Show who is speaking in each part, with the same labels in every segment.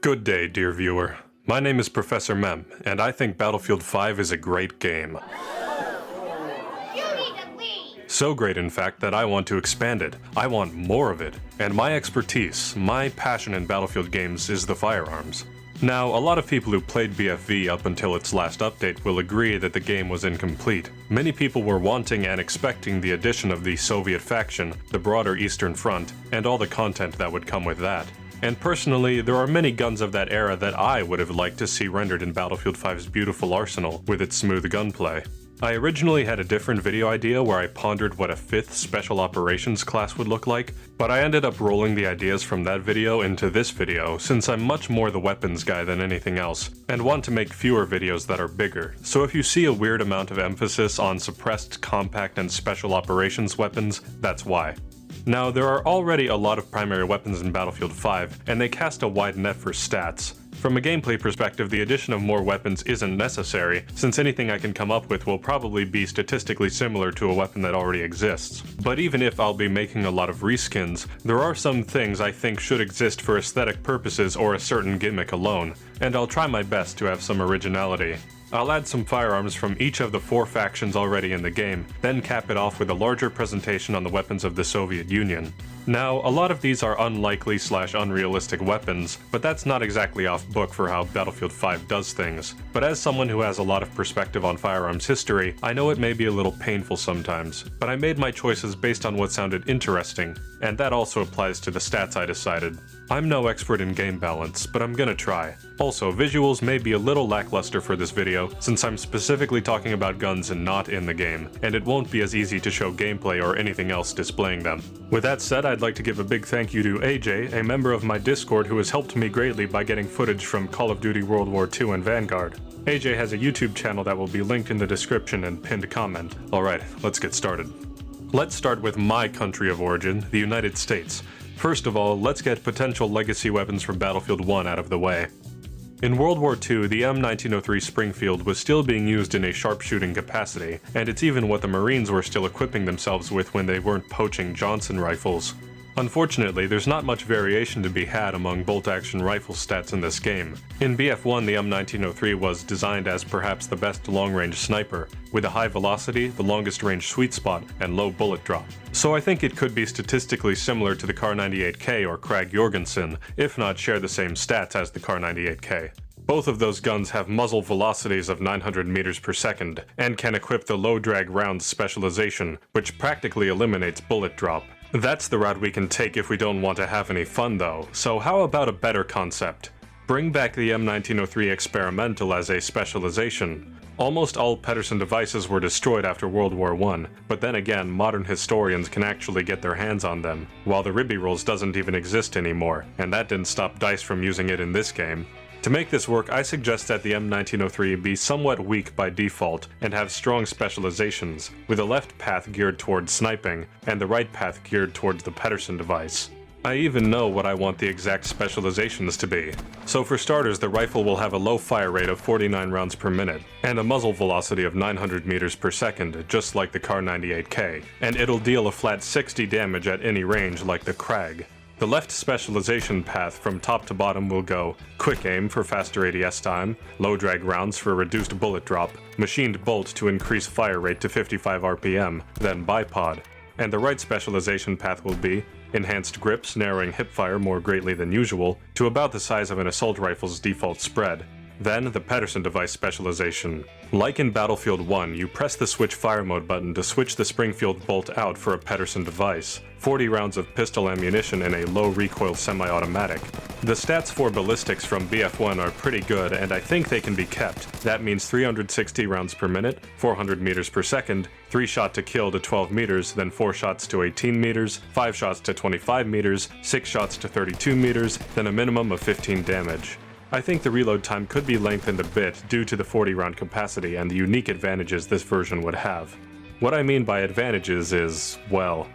Speaker 1: Good day, dear viewer. My name is Professor Mem, and I think Battlefield 5 is a great game. So great, in fact, that I want to expand it. I want more of it. And my expertise, my passion in Battlefield games is the firearms. Now, a lot of people who played BFV up until its last update will agree that the game was incomplete. Many people were wanting and expecting the addition of the Soviet faction, the broader Eastern Front, and all the content that would come with that. And personally, there are many guns of that era that I would have liked to see rendered in Battlefield 5's beautiful arsenal with its smooth gunplay. I originally had a different video idea where I pondered what a 5th Special Operations class would look like, but I ended up rolling the ideas from that video into this video since I'm much more the weapons guy than anything else, and want to make fewer videos that are bigger, so if you see a weird amount of emphasis on suppressed, compact, and Special Operations weapons, that's why. Now, there are already a lot of primary weapons in Battlefield 5, and they cast a wide net for stats. From a gameplay perspective, the addition of more weapons isn't necessary, since anything I can come up with will probably be statistically similar to a weapon that already exists. But even if I'll be making a lot of reskins, there are some things I think should exist for aesthetic purposes or a certain gimmick alone, and I'll try my best to have some originality. I'll add some firearms from each of the 4 factions already in the game, then cap it off with a larger presentation on the weapons of the Soviet Union. Now, a lot of these are unlikely/unrealistic weapons, but that's not exactly off book for how Battlefield 5 does things. But as someone who has a lot of perspective on firearms history, I know it may be a little painful sometimes, but I made my choices based on what sounded interesting, and that also applies to the stats I decided. I'm no expert in game balance, but I'm gonna try. Also, visuals may be a little lackluster for this video, since I'm specifically talking about guns and not in the game, and it won't be as easy to show gameplay or anything else displaying them. With that said, I'd like to give a big thank you to AJ, a member of my Discord who has helped me greatly by getting footage from Call of Duty World War II and Vanguard. AJ has a YouTube channel that will be linked in the description and pinned comment. Alright, let's get started. Let's start with my country of origin, the United States. First of all, let's get potential legacy weapons from Battlefield 1 out of the way. In World War II, the M1903 Springfield was still being used in a sharpshooting capacity, and it's even what the Marines were still equipping themselves with when they weren't poaching Johnson rifles. Unfortunately, there's not much variation to be had among bolt-action rifle stats in this game. In BF1, the M1903 was designed as perhaps the best long-range sniper, with a high velocity, the longest range sweet spot, and low bullet drop. So I think it could be statistically similar to the Kar98K or Krag-Jorgensen, if not share the same stats as the Kar98K. Both of those guns have muzzle velocities of 900 meters per second, and can equip the low-drag rounds specialization, which practically eliminates bullet drop. That's the route we can take if we don't want to have any fun though, so how about a better concept? Bring back the M1903 Experimental as a specialization. Almost all Pedersen devices were destroyed after World War I, but then again, modern historians can actually get their hands on them, while the Ribby Rolls doesn't even exist anymore, and that didn't stop DICE from using it in this game. To make this work, I suggest that the M1903 be somewhat weak by default and have strong specializations, with a left path geared towards sniping and the right path geared towards the Pedersen device. I even know what I want the exact specializations to be. So for starters, the rifle will have a low fire rate of 49 rounds per minute, and a muzzle velocity of 900 meters per second, just like the Kar98K, and it'll deal a flat 60 damage at any range like the Krag. The left specialization path from top to bottom will go quick aim for faster ADS time, low drag rounds for reduced bullet drop, machined bolt to increase fire rate to 55 RPM, then bipod. And the right specialization path will be enhanced grips, narrowing hipfire more greatly than usual, to about the size of an assault rifle's default spread. Then the Pedersen device specialization. Like in Battlefield 1, you press the switch fire mode button to switch the Springfield bolt out for a Pedersen device, 40 rounds of pistol ammunition in a low recoil semi-automatic. The stats for ballistics from BF1 are pretty good, and I think they can be kept. That means 360 rounds per minute, 400 meters per second, 3 shot to kill to 12 meters, then 4 shots to 18 meters, 5 shots to 25 meters, 6 shots to 32 meters, then a minimum of 15 damage. I think the reload time could be lengthened a bit due to the 40 round capacity and the unique advantages this version would have. What I mean by advantages is, well,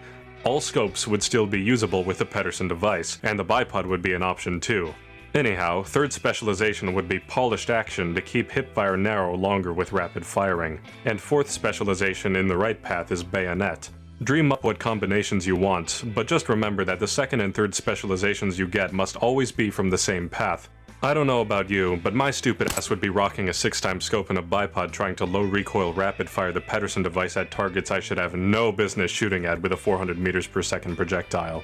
Speaker 1: all scopes would still be usable with the Pedersen device, and the bipod would be an option too. Anyhow, third specialization would be polished action to keep hipfire narrow longer with rapid firing, and fourth specialization in the right path is bayonet. Dream up what combinations you want, but just remember that the second and third specializations you get must always be from the same path. I don't know about you, but my stupid ass would be rocking a 6x scope in a bipod trying to low recoil rapid fire the Pedersen device at targets I should have no business shooting at with a 400 meters per second projectile.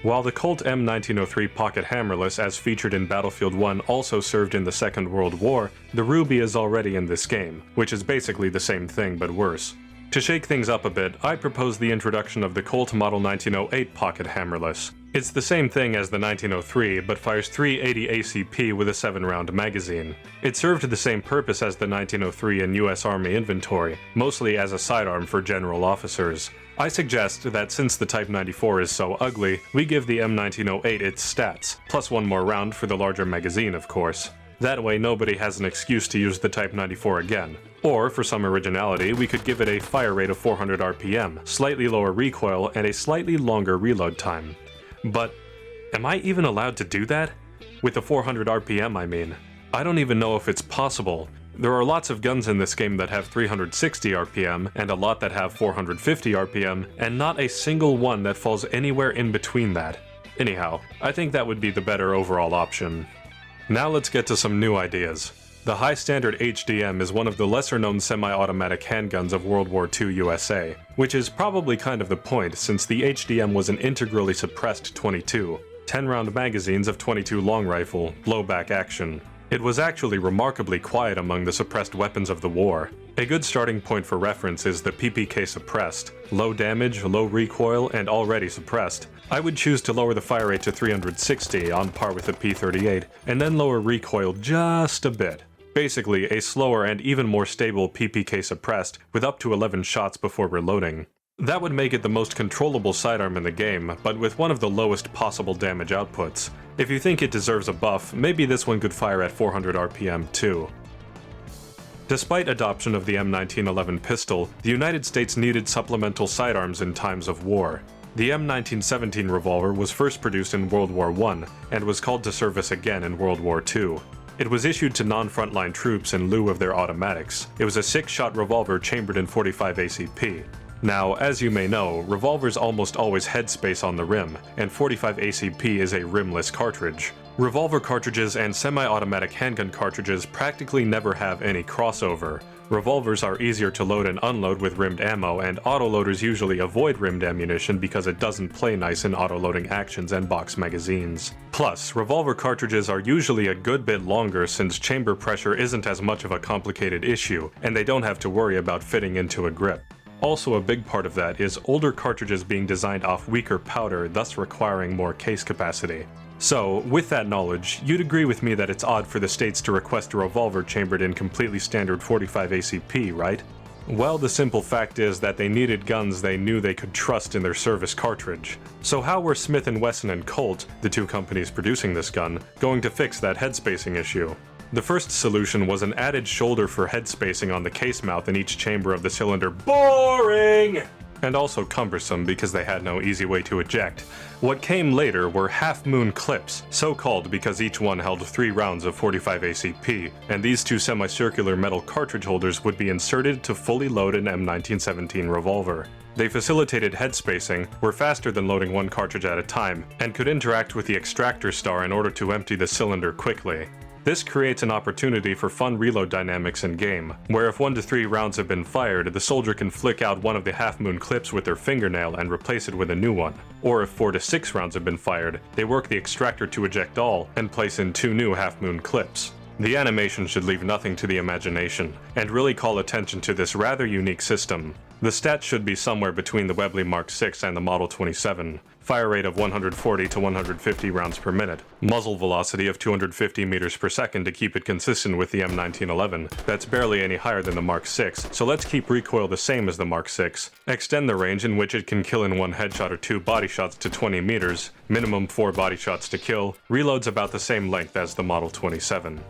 Speaker 1: While the Colt M1903 pocket hammerless as featured in Battlefield 1 also served in the Second World War, the Ruby is already in this game, which is basically the same thing but worse. To shake things up a bit, I propose the introduction of the Colt Model 1908 pocket hammerless. It's the same thing as the 1903, but fires 380 ACP with a 7-round magazine. It served the same purpose as the 1903 in US Army inventory, mostly as a sidearm for general officers. I suggest that since the Type 94 is so ugly, we give the M1908 its stats, plus one more round for the larger magazine of course. That way nobody has an excuse to use the Type 94 again. Or, for some originality, we could give it a fire rate of 400 RPM, slightly lower recoil, and a slightly longer reload time. But, am I even allowed to do that? With the 400 RPM, I mean. I don't even know if it's possible. There are lots of guns in this game that have 360 RPM, and a lot that have 450 RPM, and not a single one that falls anywhere in between that. Anyhow, I think that would be the better overall option. Now let's get to some new ideas. The High Standard HDM is one of the lesser-known semi-automatic handguns of World War II USA, which is probably kind of the point since the HDM was an integrally suppressed 22, 10-round magazines of 22 long rifle, blowback action. It was actually remarkably quiet among the suppressed weapons of the war. A good starting point for reference is the PPK suppressed, low damage, low recoil, and already suppressed. I would choose to lower the fire rate to 360 on par with the P38, and then lower recoil just a bit. Basically, a slower and even more stable PPK suppressed with up to 11 shots before reloading. That would make it the most controllable sidearm in the game, but with one of the lowest possible damage outputs. If you think it deserves a buff, maybe this one could fire at 400 RPM too. Despite adoption of the M1911 pistol, the United States needed supplemental sidearms in times of war. The M1917 revolver was first produced in World War I, and was called to service again in World War II. It was issued to non-frontline troops in lieu of their automatics. It was a 6-shot revolver chambered in 45 ACP. Now, as you may know, revolvers almost always headspace on the rim, and 45 ACP is a rimless cartridge. Revolver cartridges and semi-automatic handgun cartridges practically never have any crossover. Revolvers are easier to load and unload with rimmed ammo, and autoloaders usually avoid rimmed ammunition because it doesn't play nice in autoloading actions and box magazines. Plus, revolver cartridges are usually a good bit longer since chamber pressure isn't as much of a complicated issue, and they don't have to worry about fitting into a grip. Also, a big part of that is older cartridges being designed off weaker powder, thus requiring more case capacity. So, with that knowledge, you'd agree with me that it's odd for the states to request a revolver chambered in completely standard 45 ACP, right? Well, the simple fact is that they needed guns they knew they could trust in their service cartridge. So how were Smith & Wesson and Colt, the two companies producing this gun, going to fix that headspacing issue? The first solution was an added shoulder for headspacing on the case mouth in each chamber of the cylinder. Boring! And also cumbersome because they had no easy way to eject. What came later were half-moon clips, so called because each one held 3 rounds of 45 ACP, and these two semicircular metal cartridge holders would be inserted to fully load an M1917 revolver. They facilitated headspacing, were faster than loading one cartridge at a time, and could interact with the extractor star in order to empty the cylinder quickly. This creates an opportunity for fun reload dynamics in game, where if 1 to 3 rounds have been fired, the soldier can flick out one of the half-moon clips with their fingernail and replace it with a new one. Or if 4 to 6 rounds have been fired, they work the extractor to eject all, and place in 2 new half-moon clips. The animation should leave nothing to the imagination, and really call attention to this rather unique system. The stats should be somewhere between the Webley Mark 6 and the Model 27. Fire rate of 140 to 150 rounds per minute. Muzzle velocity of 250 meters per second to keep it consistent with the M1911. That's barely any higher than the Mark 6, so let's keep recoil the same as the Mark 6. Extend the range in which it can kill in 1 headshot or 2 body shots to 20 meters. Minimum 4 body shots to kill. Reload's about the same length as the Model 27.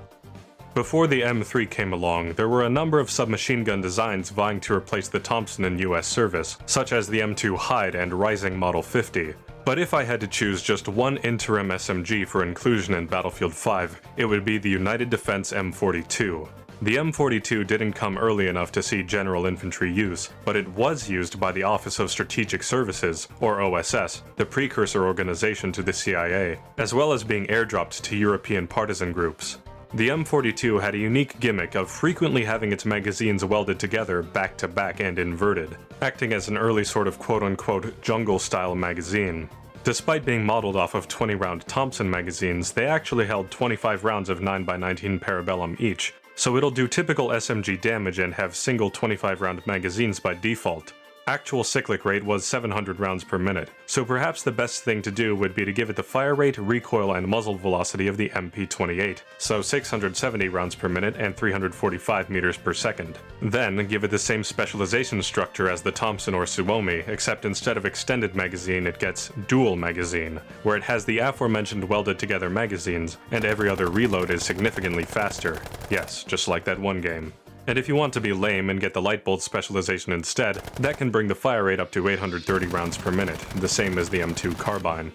Speaker 1: Before the M3 came along, there were a number of submachine gun designs vying to replace the Thompson in US service, such as the M2 Hyde and Rising Model 50. But if I had to choose just one interim SMG for inclusion in Battlefield 5, it would be the United Defense M42. The M42 didn't come early enough to see general infantry use, but it was used by the Office of Strategic Services, or OSS, the precursor organization to the CIA, as well as being airdropped to European partisan groups. The M42 had a unique gimmick of frequently having its magazines welded together back to back and inverted, acting as an early sort of quote-unquote jungle-style magazine. Despite being modeled off of 20-round Thompson magazines, they actually held 25 rounds of 9x19 Parabellum each, so it'll do typical SMG damage and have single 25-round magazines by default. Actual cyclic rate was 700 rounds per minute, so perhaps the best thing to do would be to give it the fire rate, recoil, and muzzle velocity of the MP28, so 670 rounds per minute and 345 meters per second. Then give it the same specialization structure as the Thompson or Suomi, except instead of extended magazine it gets dual magazine, where it has the aforementioned welded together magazines, and every other reload is significantly faster. Yes, just like that one game. And if you want to be lame and get the light bolt specialization instead, that can bring the fire rate up to 830 rounds per minute, the same as the M2 carbine.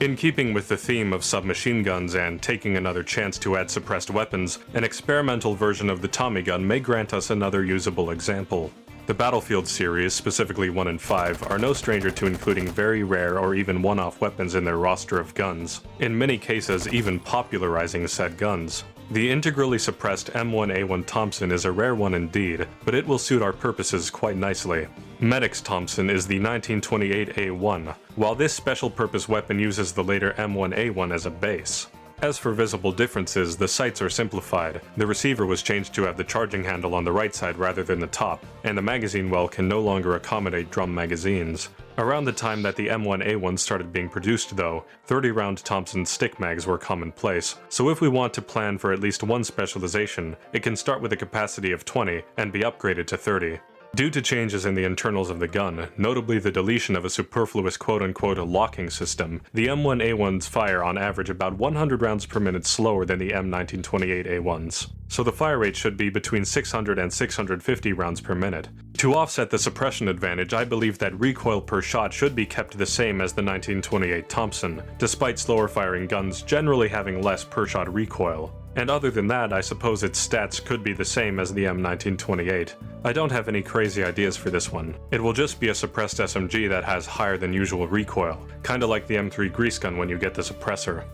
Speaker 1: In keeping with the theme of submachine guns and taking another chance to add suppressed weapons, an experimental version of the Tommy gun may grant us another usable example. The Battlefield series, specifically 1 and 5, are no stranger to including very rare or even one-off weapons in their roster of guns, in many cases even popularizing said guns. The integrally suppressed M1A1 Thompson is a rare one indeed, but it will suit our purposes quite nicely. Medic's Thompson is the 1928A1, while this special-purpose weapon uses the later M1A1 as a base. As for visible differences, the sights are simplified, the receiver was changed to have the charging handle on the right side rather than the top, and the magazine well can no longer accommodate drum magazines. Around the time that the M1A1 started being produced though, 30-round Thompson stick mags were commonplace, so if we want to plan for at least one specialization, it can start with a capacity of 20 and be upgraded to 30. Due to changes in the internals of the gun, notably the deletion of a superfluous quote-unquote locking system, the M1A1s fire on average about 100 rounds per minute slower than the M1928A1s, so the fire rate should be between 600 and 650 rounds per minute. To offset the suppression advantage, I believe that recoil per shot should be kept the same as the 1928 Thompson, despite slower firing guns generally having less per shot recoil. And other than that, I suppose its stats could be the same as the M1928. I don't have any crazy ideas for this one. It will just be a suppressed SMG that has higher than usual recoil, kinda like the M3 grease gun when you get the suppressor.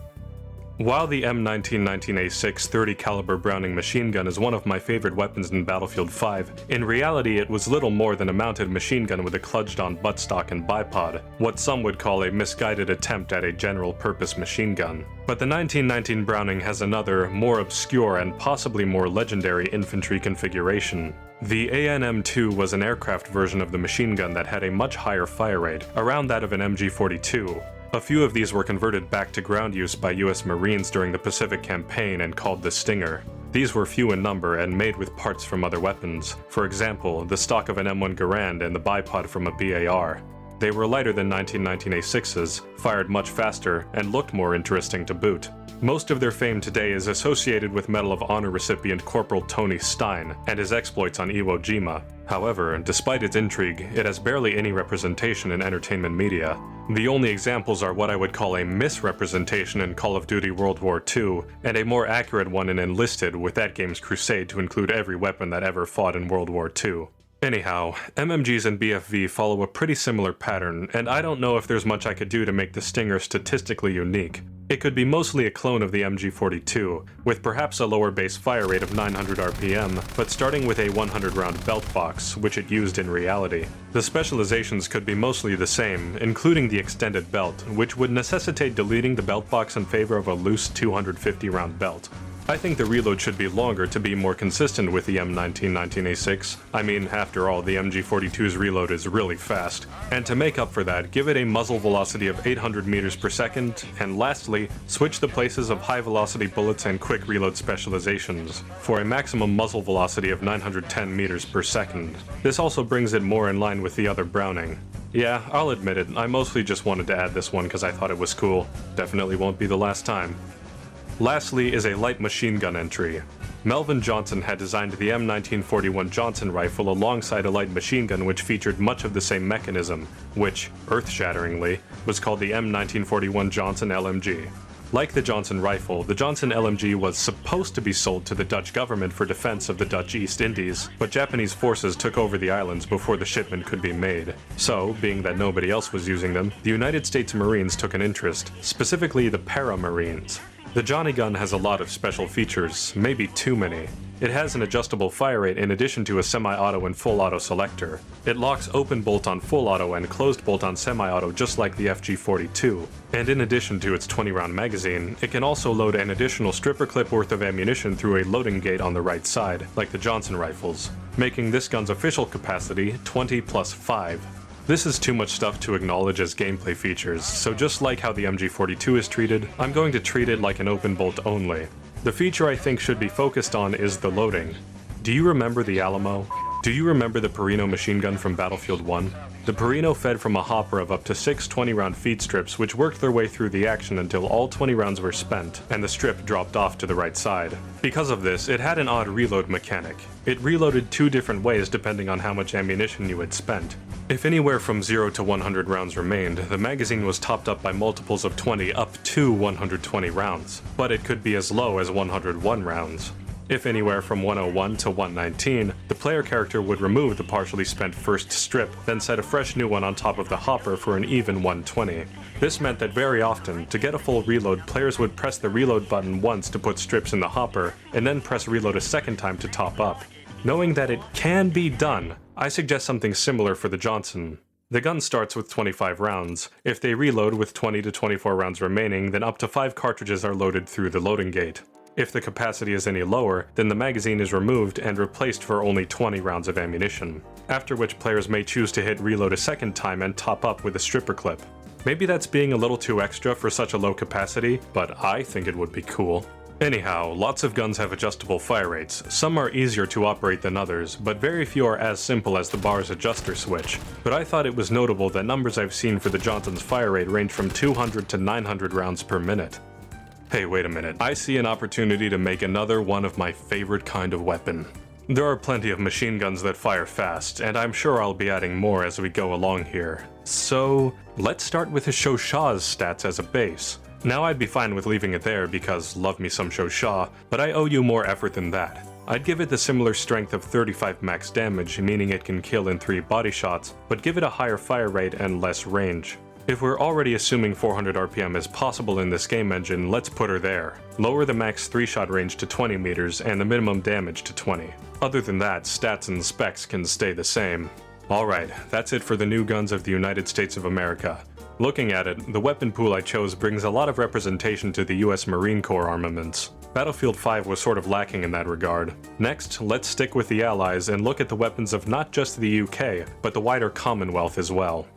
Speaker 1: While the M1919A6 30 caliber Browning machine gun is one of my favorite weapons in Battlefield 5, in reality it was little more than a mounted machine gun with a kludged-on buttstock and bipod, what some would call a misguided attempt at a general-purpose machine gun. But the 1919 Browning has another, more obscure and possibly more legendary infantry configuration. The ANM-2 was an aircraft version of the machine gun that had a much higher fire rate, around that of an MG42. A few of these were converted back to ground use by US Marines during the Pacific Campaign and called the Stinger. These were few in number and made with parts from other weapons, for example, the stock of an M1 Garand and the bipod from a BAR. They were lighter than 1919 A6s, fired much faster, and looked more interesting to boot. Most of their fame today is associated with Medal of Honor recipient Corporal Tony Stein and his exploits on Iwo Jima. However, despite its intrigue, it has barely any representation in entertainment media. The only examples are what I would call a misrepresentation in Call of Duty World War II, and a more accurate one in Enlisted with that game's crusade to include every weapon that ever fought in World War II. Anyhow, MMGs and BFV follow a pretty similar pattern, and I don't know if there's much I could do to make the Stinger statistically unique. It could be mostly a clone of the MG42, with perhaps a lower base fire rate of 900 RPM, but starting with a 100-round belt box, which it used in reality. The specializations could be mostly the same, including the extended belt, which would necessitate deleting the belt box in favor of a loose 250-round belt. I think the reload should be longer to be more consistent with the M1919A6. I mean, after all, the MG42's reload is really fast. And to make up for that, give it a muzzle velocity of 800 meters per second, and lastly, switch the places of high-velocity bullets and quick reload specializations, for a maximum muzzle velocity of 910 meters per second. This also brings it more in line with the other Browning. Yeah, I'll admit it, I mostly just wanted to add this one because I thought it was cool. Definitely won't be the last time. Lastly is a light machine gun entry. Melvin Johnson had designed the M1941 Johnson rifle alongside a light machine gun which featured much of the same mechanism, which, earth-shatteringly, was called the M1941 Johnson LMG. Like the Johnson rifle, the Johnson LMG was supposed to be sold to the Dutch government for defense of the Dutch East Indies, but Japanese forces took over the islands before the shipment could be made. So, being that nobody else was using them, the United States Marines took an interest, specifically the Para-Marines. The Johnny gun has a lot of special features, maybe too many. It has an adjustable fire rate in addition to a semi-auto and full-auto selector. It locks open bolt on full-auto and closed bolt on semi-auto just like the FG42. And in addition to its 20-round magazine, it can also load an additional stripper clip worth of ammunition through a loading gate on the right side, like the Johnson rifles, making this gun's official capacity 20 plus 5. This is too much stuff to acknowledge as gameplay features, so just like how the MG42 is treated, I'm going to treat it like an open bolt only. The feature I think should be focused on is the loading. Do you remember the Alamo? Do you remember the Perino machine gun from Battlefield 1? The Perino fed from a hopper of up to 6 20-round feed strips which worked their way through the action until all 20 rounds were spent, and the strip dropped off to the right side. Because of this, it had an odd reload mechanic. It reloaded 2 different ways depending on how much ammunition you had spent. If anywhere from 0 to 100 rounds remained, the magazine was topped up by multiples of 20 up to 120 rounds, but it could be as low as 101 rounds. If anywhere from 101 to 119, the player character would remove the partially spent first strip, then set a fresh new one on top of the hopper for an even 120. This meant that very often, to get a full reload, players would press the reload button once to put strips in the hopper, and then press reload a second time to top up. Knowing that it can be done, I suggest something similar for the Johnson. The gun starts with 25 rounds. If they reload with 20 to 24 rounds remaining, then up to 5 cartridges are loaded through the loading gate. If the capacity is any lower, then the magazine is removed and replaced for only 20 rounds of ammunition, after which players may choose to hit reload a second time and top up with a stripper clip. Maybe that's being a little too extra for such a low capacity, but I think it would be cool. Anyhow, lots of guns have adjustable fire rates. Some are easier to operate than others, but very few are as simple as the bar's adjuster switch. But I thought it was notable that numbers I've seen for the Johnson's fire rate range from 200 to 900 rounds per minute. Hey, wait a minute. I see an opportunity to make another one of my favorite kind of weapon. There are plenty of machine guns that fire fast, and I'm sure I'll be adding more as we go along here. So, let's start with the Shosha's stats as a base. Now I'd be fine with leaving it there because love me some Shosha, but I owe you more effort than that. I'd give it the similar strength of 35 max damage, meaning it can kill in 3 body shots, but give it a higher fire rate and less range. If we're already assuming 400 RPM is possible in this game engine, let's put her there. Lower the max 3-shot range to 20 meters and the minimum damage to 20. Other than that, stats and specs can stay the same. Alright, that's it for the new guns of the United States of America. Looking at it, the weapon pool I chose brings a lot of representation to the US Marine Corps armaments. Battlefield 5 was sort of lacking in that regard. Next, let's stick with the Allies and look at the weapons of not just the UK, but the wider Commonwealth as well.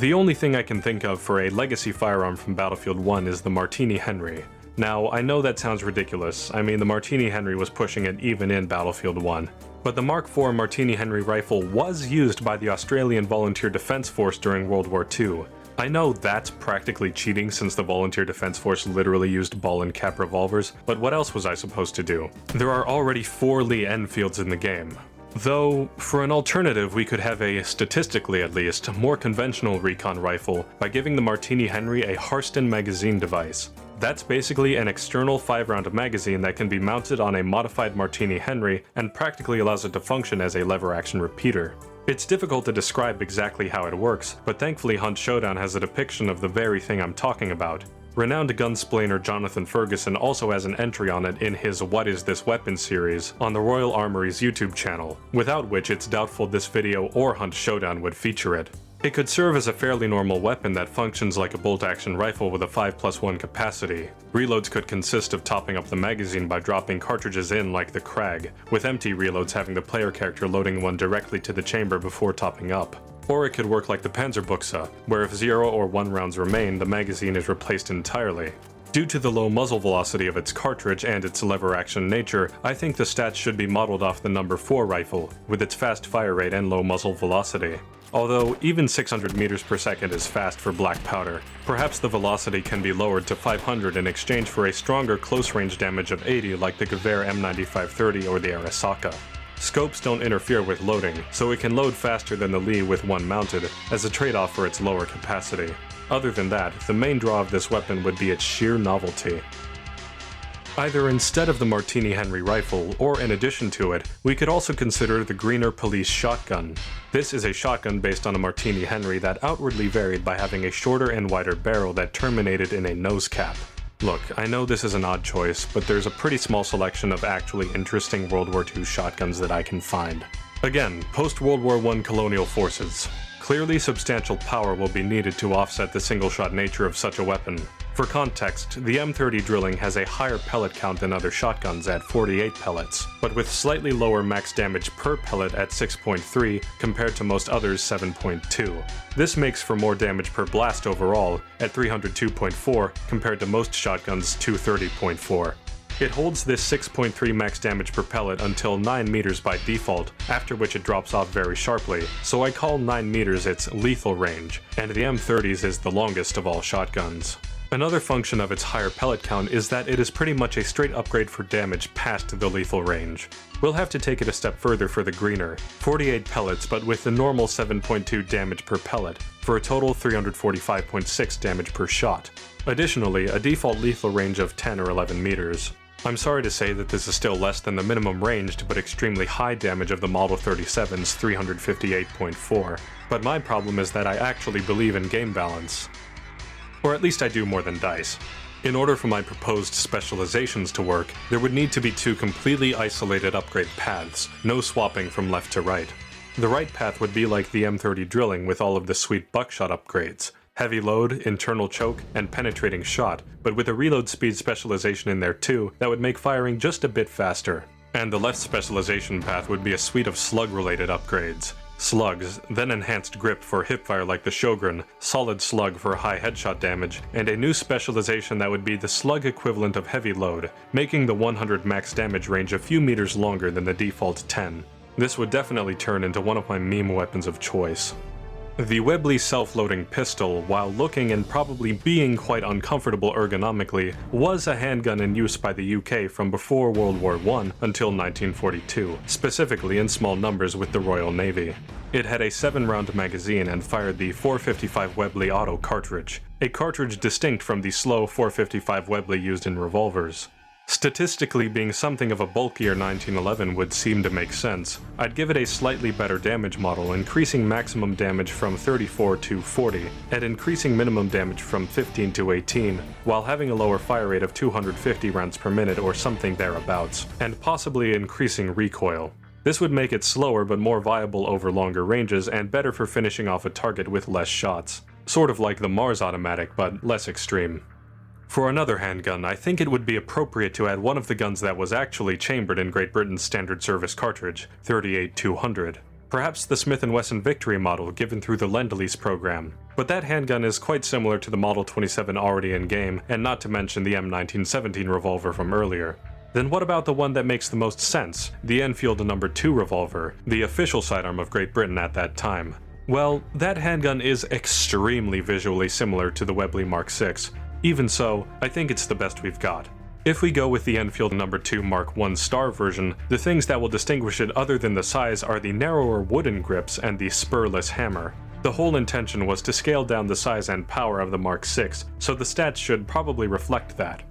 Speaker 1: The only thing I can think of for a legacy firearm from Battlefield 1 is the Martini Henry. Now, I know that sounds ridiculous. I mean, the Martini Henry was pushing it even in Battlefield 1. But the Mark IV Martini Henry rifle was used by the Australian Volunteer Defence Force during World War II. I know that's practically cheating since the Volunteer Defence Force literally used ball and cap revolvers, but what else was I supposed to do? There are already 4 Lee Enfields in the game. Though, for an alternative, we could have a, statistically at least, more conventional recon rifle by giving the Martini Henry a Harston magazine device. That's basically an external 5-round magazine that can be mounted on a modified Martini Henry and practically allows it to function as a lever-action repeater. It's difficult to describe exactly how it works, but thankfully Hunt Showdown has a depiction of the very thing I'm talking about. Renowned gunsplainer Jonathan Ferguson also has an entry on it in his What Is This Weapon series on the Royal Armoury's YouTube channel, without which it's doubtful this video or Hunt Showdown would feature it. It could serve as a fairly normal weapon that functions like a bolt-action rifle with a 5+1 capacity. Reloads could consist of topping up the magazine by dropping cartridges in like the Krag, with empty reloads having the player character loading one directly to the chamber before topping up. Or it could work like the Panzerbuchse, where if 0 or 1 rounds remain, the magazine is replaced entirely. Due to the low muzzle velocity of its cartridge and its lever-action nature, I think the stats should be modeled off the No. 4 rifle, with its fast fire rate and low muzzle velocity. Although, even 600 meters per second is fast for black powder, perhaps the velocity can be lowered to 500 in exchange for a stronger close-range damage of 80 like the Gewehr M9530 or the Arasaka. Scopes don't interfere with loading, so it can load faster than the Lee with one mounted, as a trade-off for its lower capacity. Other than that, the main draw of this weapon would be its sheer novelty. Either instead of the Martini Henry rifle, or in addition to it, we could also consider the Greener Police shotgun. This is a shotgun based on a Martini Henry that outwardly varied by having a shorter and wider barrel that terminated in a nose cap. Look, I know this is an odd choice, but there's a pretty small selection of actually interesting World War II shotguns that I can find. Again, post-World War I colonial forces. Clearly substantial power will be needed to offset the single-shot nature of such a weapon. For context, the M30 drilling has a higher pellet count than other shotguns at 48 pellets, but with slightly lower max damage per pellet at 6.3 compared to most others' 7.2. This makes for more damage per blast overall at 302.4 compared to most shotguns' 230.4. It holds this 6.3 max damage per pellet until 9 meters by default, after which it drops off very sharply, so I call 9 meters its lethal range, and the M30's is the longest of all shotguns. Another function of its higher pellet count is that it is pretty much a straight upgrade for damage past the lethal range. We'll have to take it a step further for the Greener, 48 pellets but with the normal 7.2 damage per pellet, for a total 345.6 damage per shot. Additionally, a default lethal range of 10 or 11 meters. I'm sorry to say that this is still less than the minimum ranged but extremely high damage of the Model 37's 358.4, but my problem is that I actually believe in game balance. Or at least I do more than DICE. In order for my proposed specializations to work, there would need to be two completely isolated upgrade paths, no swapping from left to right. The right path would be like the M30 drilling with all of the sweet buckshot upgrades. Heavy load, internal choke, and penetrating shot, but with a reload speed specialization in there too that would make firing just a bit faster. And the left specialization path would be a suite of slug-related upgrades. Slugs, then enhanced grip for hipfire like the Shogun, solid slug for high headshot damage, and a new specialization that would be the slug equivalent of heavy load, making the 100 max damage range a few meters longer than the default 10. This would definitely turn into one of my meme weapons of choice. The Webley self-loading pistol, while looking and probably being quite uncomfortable ergonomically, was a handgun in use by the UK from before World War I until 1942, specifically in small numbers with the Royal Navy. It had a 7-round magazine and fired the 455 Webley auto cartridge, a cartridge distinct from the slow 455 Webley used in revolvers. Statistically, being something of a bulkier 1911 would seem to make sense. I'd give it a slightly better damage model, increasing maximum damage from 34 to 40, and increasing minimum damage from 15 to 18, while having a lower fire rate of 250 rounds per minute or something thereabouts, and possibly increasing recoil. This would make it slower but more viable over longer ranges and better for finishing off a target with less shots. Sort of like the Mars automatic, but less extreme. For another handgun, I think it would be appropriate to add one of the guns that was actually chambered in Great Britain's standard service cartridge, 38-200. Perhaps the Smith & Wesson Victory model given through the Lend-Lease program. But that handgun is quite similar to the Model 27 already in game, and not to mention the M1917 revolver from earlier. Then what about the one that makes the most sense, the Enfield No. 2 revolver, the official sidearm of Great Britain at that time? Well, that handgun is extremely visually similar to the Webley Mark VI. Even so, I think it's the best we've got. If we go with the Enfield No. 2 Mark I Star version, the things that will distinguish it other than the size are the narrower wooden grips and the spurless hammer. The whole intention was to scale down the size and power of the Mark VI, so the stats should probably reflect that.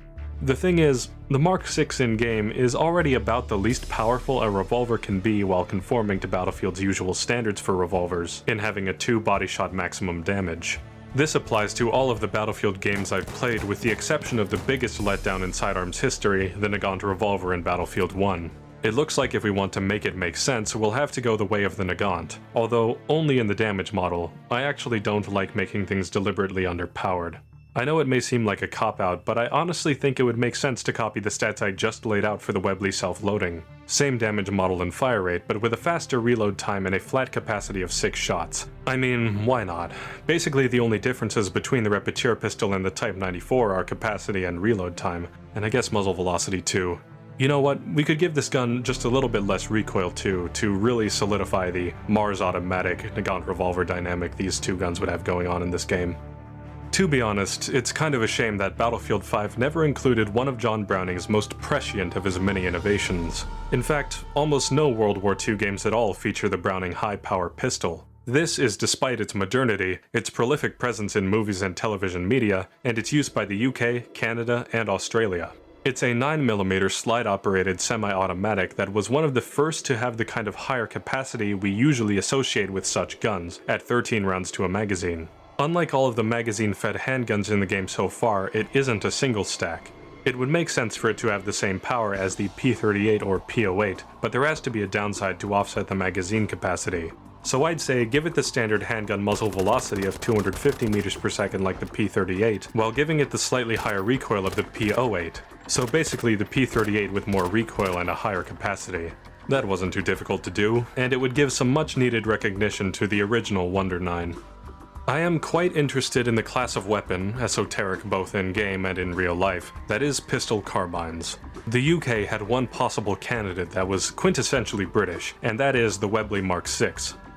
Speaker 1: The thing is, the Mark VI in-game is already about the least powerful a revolver can be while conforming to Battlefield's usual standards for revolvers, in having a 2 body shot maximum damage. This applies to all of the Battlefield games I've played with the exception of the biggest letdown in sidearms history, the Nagant revolver in Battlefield 1. It looks like if we want to make it make sense, we'll have to go the way of the Nagant, although only in the damage model. I actually don't like making things deliberately underpowered. I know it may seem like a cop-out, but I honestly think it would make sense to copy the stats I just laid out for the Webley self-loading. Same damage model and fire rate, but with a faster reload time and a flat capacity of 6 shots. I mean, why not? Basically the only differences between the Repetier pistol and the Type 94 are capacity and reload time, and I guess muzzle velocity too. You know what, we could give this gun just a little bit less recoil too, to really solidify the Mars automatic Nagant revolver dynamic these two guns would have going on in this game. To be honest, it's kind of a shame that Battlefield 5 never included one of John Browning's most prescient of his many innovations. In fact, almost no World War II games at all feature the Browning high-power pistol. This is despite its modernity, its prolific presence in movies and television media, and its use by the UK, Canada, and Australia. It's a 9mm slide-operated semi-automatic that was one of the first to have the kind of higher capacity we usually associate with such guns, at 13 rounds to a magazine. Unlike all of the magazine-fed handguns in the game so far, it isn't a single stack. It would make sense for it to have the same power as the P38 or P08, but there has to be a downside to offset the magazine capacity. So I'd say give it the standard handgun muzzle velocity of 250 meters per second like the P38, while giving it the slightly higher recoil of the P08. So basically the P38 with more recoil and a higher capacity. That wasn't too difficult to do, and it would give some much needed recognition to the original Wonder 9. I am quite interested in the class of weapon, esoteric both in-game and in real life, that is pistol carbines. The UK had one possible candidate that was quintessentially British, and that is the Webley Mark VI.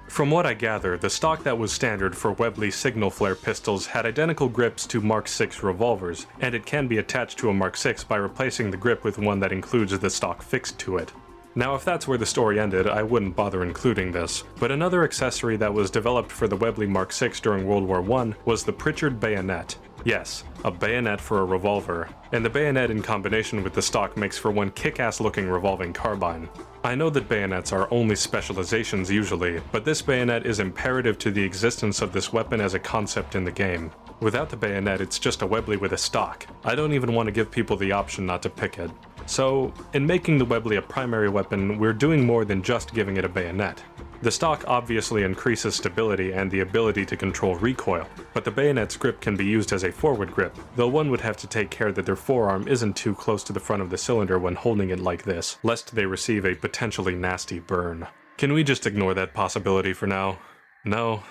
Speaker 1: From what I gather, the stock that was standard for Webley signal flare pistols had identical grips to Mark VI revolvers, and it can be attached to a Mark VI by replacing the grip with one that includes the stock fixed to it. Now if that's where the story ended, I wouldn't bother including this, but another accessory that was developed for the Webley Mark VI during World War I was the Pritchard bayonet. Yes, a bayonet for a revolver, and the bayonet in combination with the stock makes for one kick-ass looking revolving carbine. I know that bayonets are only specializations usually, but this bayonet is imperative to the existence of this weapon as a concept in the game. Without the bayonet, it's just a Webley with a stock. I don't even want to give people the option not to pick it. So, in making the Webley a primary weapon, we're doing more than just giving it a bayonet. The stock obviously increases stability and the ability to control recoil, but the bayonet's grip can be used as a forward grip, though one would have to take care that their forearm isn't too close to the front of the cylinder when holding it like this, lest they receive a potentially nasty burn. Can we just ignore that possibility for now? No?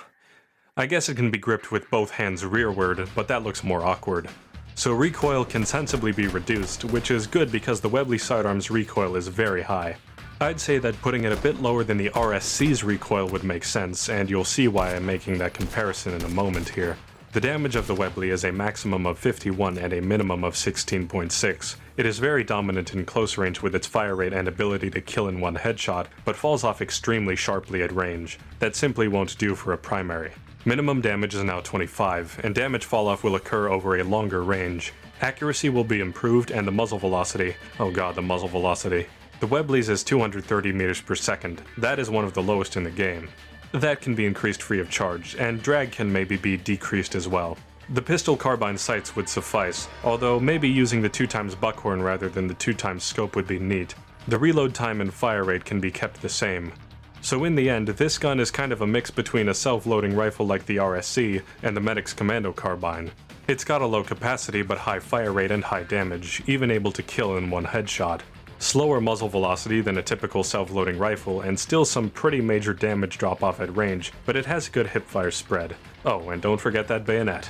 Speaker 1: I guess it can be gripped with both hands rearward, but that looks more awkward. So recoil can sensibly be reduced, which is good because the Webley sidearm's recoil is very high. I'd say that putting it a bit lower than the RSC's recoil would make sense, and you'll see why I'm making that comparison in a moment here. The damage of the Webley is a maximum of 51 and a minimum of 16.6. It is very dominant in close range with its fire rate and ability to kill in one headshot, but falls off extremely sharply at range. That simply won't do for a primary. Minimum damage is now 25, and damage falloff will occur over a longer range. Accuracy will be improved and the muzzle velocity, oh god, the muzzle velocity. The Webley's is 230 meters per second. That is one of the lowest in the game. That can be increased free of charge, and drag can maybe be decreased as well. The pistol carbine sights would suffice, although maybe using the 2x buckhorn rather than the 2x scope would be neat. The reload time and fire rate can be kept the same. So in the end, this gun is kind of a mix between a self-loading rifle like the RSC and the Medic's Commando carbine. It's got a low capacity but high fire rate and high damage, even able to kill in one headshot. Slower muzzle velocity than a typical self-loading rifle, and still some pretty major damage drop-off at range, but it has a good hipfire spread. Oh, and don't forget that bayonet.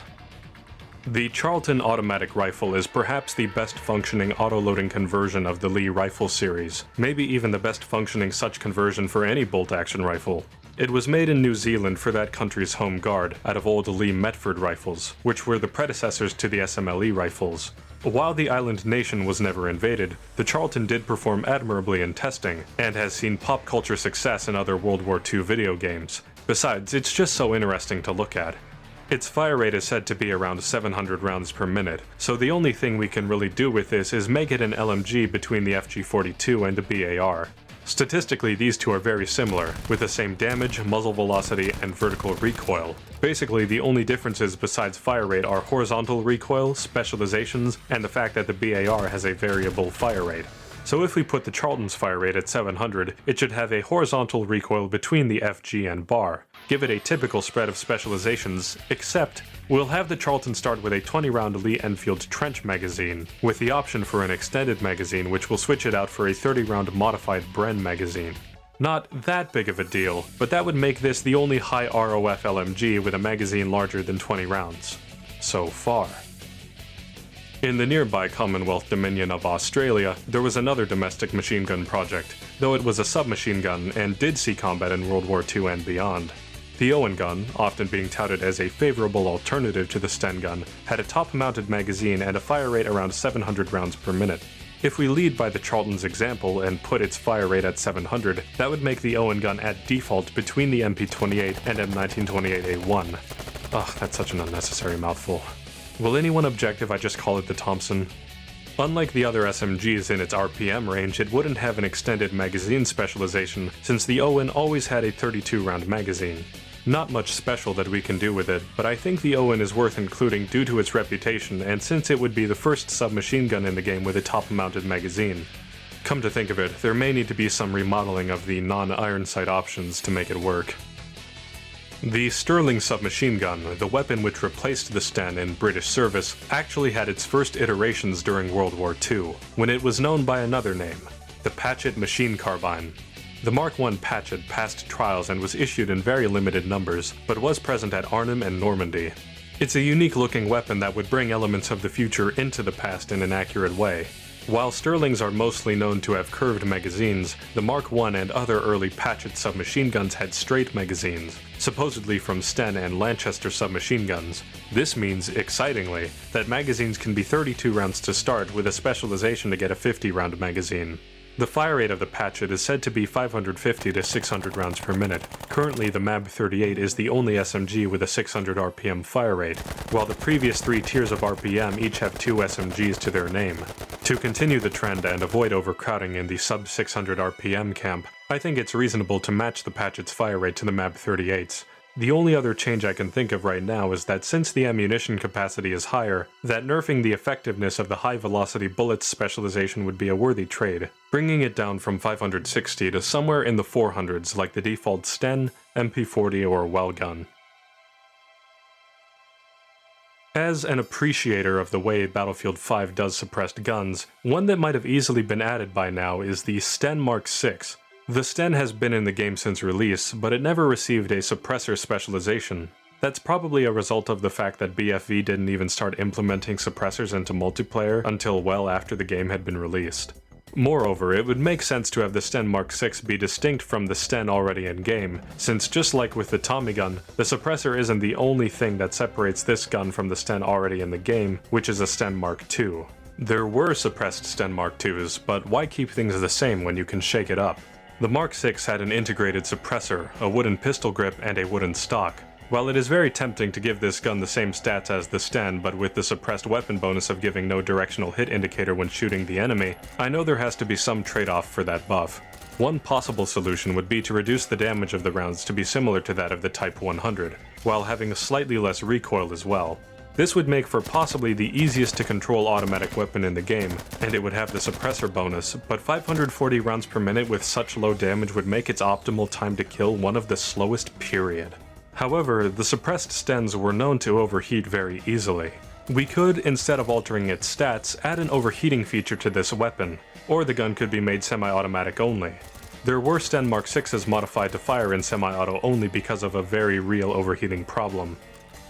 Speaker 1: The Charlton automatic rifle is perhaps the best functioning auto-loading conversion of the Lee rifle series, maybe even the best functioning such conversion for any bolt-action rifle. It was made in New Zealand for that country's home guard, out of old Lee Metford rifles, which were the predecessors to the SMLE rifles. While the island nation was never invaded, the Charlton did perform admirably in testing, and has seen pop culture success in other World War II video games. Besides, it's just so interesting to look at. Its fire rate is said to be around 700 rounds per minute, so the only thing we can really do with this is make it an LMG between the FG42 and the BAR. Statistically, these two are very similar, with the same damage, muzzle velocity, and vertical recoil. Basically, the only differences besides fire rate are horizontal recoil, specializations, and the fact that the BAR has a variable fire rate. So if we put the Charlton's fire rate at 700, it should have a horizontal recoil between the FG and BAR. Give it a typical spread of specializations, except we'll have the Charlton start with a 20-round Lee Enfield trench magazine, with the option for an extended magazine which will switch it out for a 30-round modified Bren magazine. Not that big of a deal, but that would make this the only high ROF LMG with a magazine larger than 20 rounds. So far. In the nearby Commonwealth Dominion of Australia, there was another domestic machine gun project, though it was a submachine gun and did see combat in World War II and beyond. The Owen gun, often being touted as a favorable alternative to the Sten gun, had a top-mounted magazine and a fire rate around 700 rounds per minute. If we lead by the Charlton's example and put its fire rate at 700, that would make the Owen gun at default between the MP28 and M1928A1. Ugh, that's such an unnecessary mouthful. Will anyone object if I just call it the Thompson? Unlike the other SMGs in its RPM range, it wouldn't have an extended magazine specialization, since the Owen always had a 32-round magazine. Not much special that we can do with it, but I think the Owen is worth including due to its reputation and since it would be the first submachine gun in the game with a top-mounted magazine. Come to think of it, there may need to be some remodeling of the non-iron sight options to make it work. The Sterling submachine gun, the weapon which replaced the Sten in British service, actually had its first iterations during World War II, when it was known by another name, the Patchett machine carbine. The Mark I Patchett passed trials and was issued in very limited numbers, but was present at Arnhem and Normandy. It's a unique-looking weapon that would bring elements of the future into the past in an accurate way. While Sterlings are mostly known to have curved magazines, the Mark I and other early Patchett submachine guns had straight magazines, supposedly from Sten and Lanchester submachine guns. This means, excitingly, that magazines can be 32 rounds to start with a specialization to get a 50-round magazine. The fire rate of the Patchett is said to be 550 to 600 rounds per minute. Currently, the MAB-38 is the only SMG with a 600 RPM fire rate, while the previous 3 tiers of RPM each have 2 SMGs to their name. To continue the trend and avoid overcrowding in the sub-600 RPM camp, I think it's reasonable to match the Patchett's fire rate to the MAB-38's. The only other change I can think of right now is that since the ammunition capacity is higher, that nerfing the effectiveness of the high-velocity bullets specialization would be a worthy trade, bringing it down from 560 to somewhere in the 400s like the default Sten, MP40 or Well gun. As an appreciator of the way Battlefield 5 does suppressed guns, one that might have easily been added by now is the Sten Mark VI. The Sten has been in the game since release, but it never received a suppressor specialization. That's probably a result of the fact that BFV didn't even start implementing suppressors into multiplayer until well after the game had been released. Moreover, it would make sense to have the Sten Mark VI be distinct from the Sten already in-game, since just like with the Tommy gun, the suppressor isn't the only thing that separates this gun from the Sten already in the game, which is a Sten Mark II. There were suppressed Sten Mark IIs, but why keep things the same when you can shake it up? The Mark VI had an integrated suppressor, a wooden pistol grip, and a wooden stock. While it is very tempting to give this gun the same stats as the Sten, but with the suppressed weapon bonus of giving no directional hit indicator when shooting the enemy, I know there has to be some trade-off for that buff. One possible solution would be to reduce the damage of the rounds to be similar to that of the Type 100, while having a slightly less recoil as well. This would make for possibly the easiest to control automatic weapon in the game, and it would have the suppressor bonus, but 540 rounds per minute with such low damage would make its optimal time to kill one of the slowest period. However, the suppressed Stens were known to overheat very easily. We could, instead of altering its stats, add an overheating feature to this weapon, or the gun could be made semi-automatic only. There were Sten Mark VI's modified to fire in semi-auto only because of a very real overheating problem.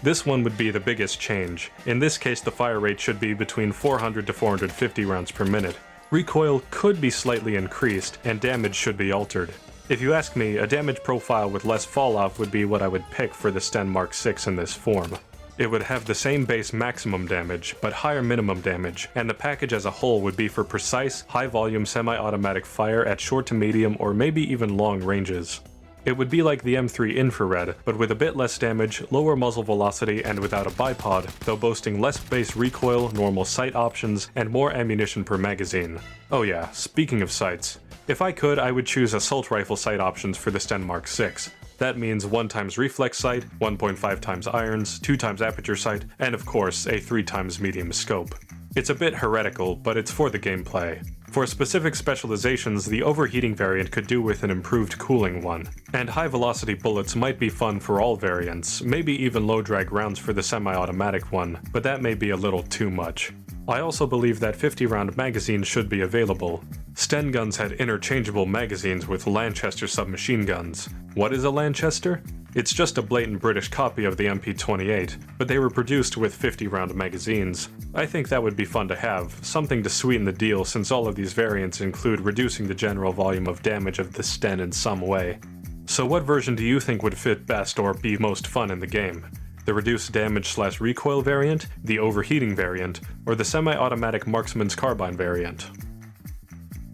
Speaker 1: This one would be the biggest change. In this case, the fire rate should be between 400 to 450 rounds per minute. Recoil could be slightly increased, and damage should be altered. If you ask me, a damage profile with less falloff would be what I would pick for the Sten Mark VI in this form. It would have the same base maximum damage, but higher minimum damage, and the package as a whole would be for precise, high-volume semi-automatic fire at short to medium or maybe even long ranges. It would be like the M3 Infrared, but with a bit less damage, lower muzzle velocity, and without a bipod, though boasting less base recoil, normal sight options, and more ammunition per magazine. Oh yeah, speaking of sights, if I could, I would choose assault rifle sight options for the Sten Mark VI. That means 1x reflex sight, 1.5x irons, 2x aperture sight, and of course, a 3x medium scope. It's a bit heretical, but it's for the gameplay. For specific specializations, the overheating variant could do with an improved cooling one, and high-velocity bullets might be fun for all variants, maybe even low-drag rounds for the semi-automatic one, but that may be a little too much. I also believe that 50-round magazines should be available. Sten guns had interchangeable magazines with Lanchester submachine guns. What is a Lanchester? It's just a blatant British copy of the MP28, but they were produced with 50-round magazines. I think that would be fun to have, something to sweeten the deal since all of these variants include reducing the general volume of damage of the Sten in some way. So what version do you think would fit best or be most fun in the game? The reduced damage/recoil variant, the overheating variant, or the semi-automatic marksman's carbine variant?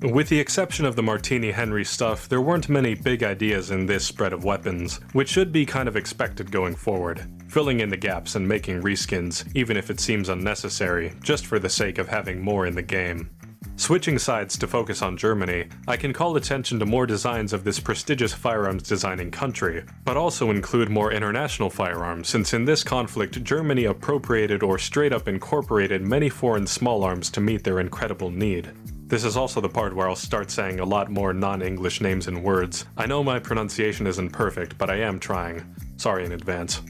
Speaker 1: With the exception of the Martini Henry stuff, there weren't many big ideas in this spread of weapons, which should be kind of expected going forward, filling in the gaps and making reskins, even if it seems unnecessary, just for the sake of having more in the game. Switching sides to focus on Germany, I can call attention to more designs of this prestigious firearms designing country, but also include more international firearms, since in this conflict Germany appropriated or straight up incorporated many foreign small arms to meet their incredible need. This is also the part where I'll start saying a lot more non-English names and words. I know my pronunciation isn't perfect, but I am trying. Sorry in advance.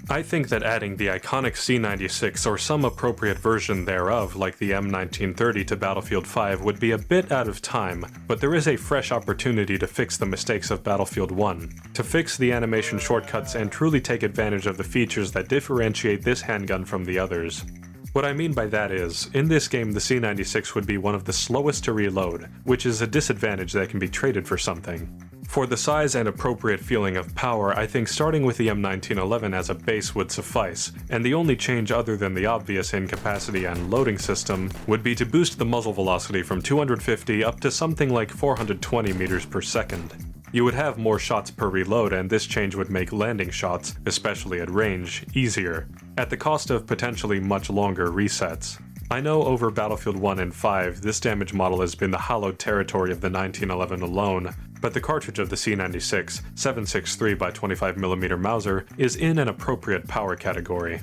Speaker 1: I think that adding the iconic C96 or some appropriate version thereof, like the M1930 to Battlefield 5, would be a bit out of time, but there is a fresh opportunity to fix the mistakes of Battlefield 1, to fix the animation shortcuts and truly take advantage of the features that differentiate this handgun from the others. What I mean by that is, in this game the C96 would be one of the slowest to reload, which is a disadvantage that can be traded for something. For the size and appropriate feeling of power, I think starting with the M1911 as a base would suffice, and the only change other than the obvious in capacity and loading system would be to boost the muzzle velocity from 250 up to something like 420 meters per second. You would have more shots per reload, and this change would make landing shots, especially at range, easier, at the cost of potentially much longer resets. I know over Battlefield 1 and 5, this damage model has been the hallowed territory of the 1911 alone, but the cartridge of the C96, 7.63x25mm Mauser, is in an appropriate power category.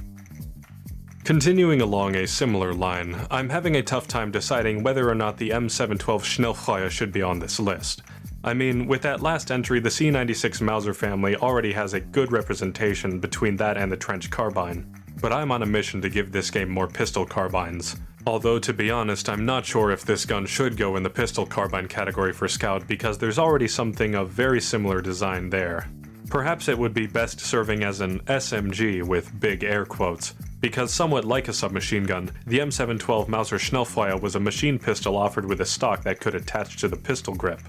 Speaker 1: Continuing along a similar line, I'm having a tough time deciding whether or not the M712 Schnellfeuer should be on this list. I mean, with that last entry, the C96 Mauser family already has a good representation between that and the trench carbine. But I'm on a mission to give this game more pistol carbines. Although, to be honest, I'm not sure if this gun should go in the pistol carbine category for Scout because there's already something of very similar design there. Perhaps it would be best serving as an SMG with big air quotes, because somewhat like a submachine gun, the M712 Mauser Schnellfeuer was a machine pistol offered with a stock that could attach to the pistol grip.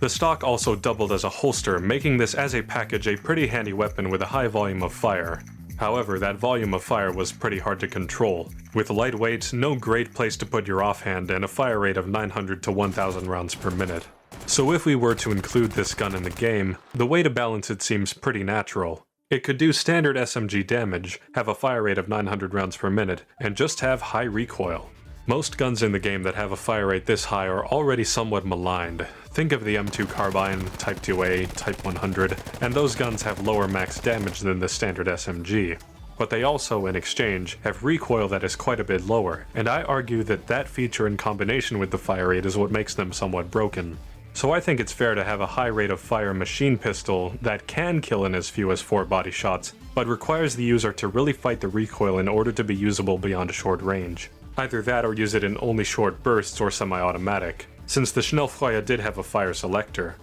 Speaker 1: The stock also doubled as a holster, making this as a package a pretty handy weapon with a high volume of fire. However, that volume of fire was pretty hard to control. With lightweight, no great place to put your offhand, and a fire rate of 900 to 1000 rounds per minute. So if we were to include this gun in the game, the way to balance it seems pretty natural. It could do standard SMG damage, have a fire rate of 900 rounds per minute, and just have high recoil. Most guns in the game that have a fire rate this high are already somewhat maligned. Think of the M2 Carbine, Type 2A, Type 100, and those guns have lower max damage than the standard SMG. But they also, in exchange, have recoil that is quite a bit lower, and I argue that that feature in combination with the fire rate is what makes them somewhat broken. So I think it's fair to have a high rate of fire machine pistol that can kill in as few as 4 body shots, but requires the user to really fight the recoil in order to be usable beyond a short range. Either that or use it in only short bursts or semi-automatic, since the Schnellfeuer did have a fire selector.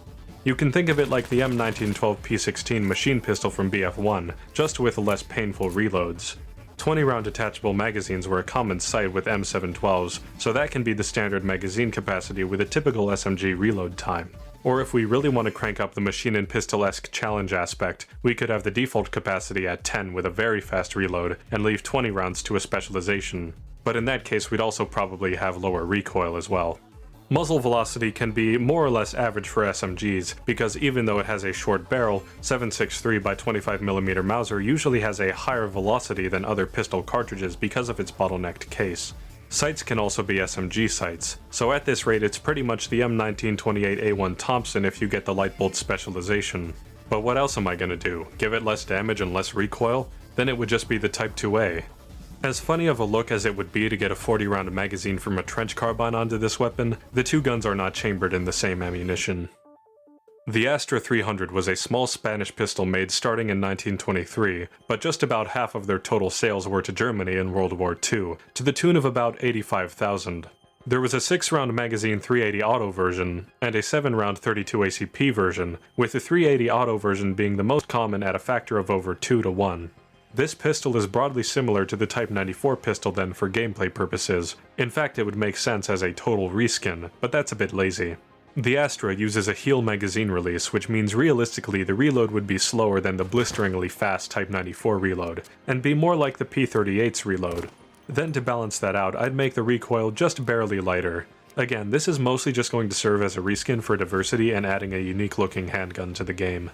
Speaker 1: You can think of it like the M1912 P16 machine pistol from BF1, just with less painful reloads. 20-round detachable magazines were a common sight with M712s, so that can be the standard magazine capacity with a typical SMG reload time. Or if we really want to crank up the machine and pistol-esque challenge aspect, we could have the default capacity at 10 with a very fast reload, and leave 20 rounds to a specialization. But in that case we'd also probably have lower recoil as well. Muzzle velocity can be more or less average for SMGs, because even though it has a short barrel, 7.63x25mm Mauser usually has a higher velocity than other pistol cartridges because of its bottlenecked case. Sights can also be SMG sights, so at this rate it's pretty much the M1928A1 Thompson if you get the light bolt specialization. But what else am I gonna do? Give it less damage and less recoil? Then it would just be the Type 2A. As funny of a look as it would be to get a 40-round magazine from a trench carbine onto this weapon, the two guns are not chambered in the same ammunition. The Astra 300 was a small Spanish pistol made starting in 1923, but just about half of their total sales were to Germany in World War II, to the tune of about 85,000. There was a 6-round magazine 380 auto version, and a 7-round 32 ACP version, with the 380 auto version being the most common at a factor of over 2 to 1. This pistol is broadly similar to the Type 94 pistol then for gameplay purposes. In fact, it would make sense as a total reskin, but that's a bit lazy. The Astra uses a heel magazine release, which means realistically the reload would be slower than the blisteringly fast Type 94 reload, and be more like the P38's reload. Then to balance that out, I'd make the recoil just barely lighter. Again, this is mostly just going to serve as a reskin for diversity and adding a unique looking handgun to the game.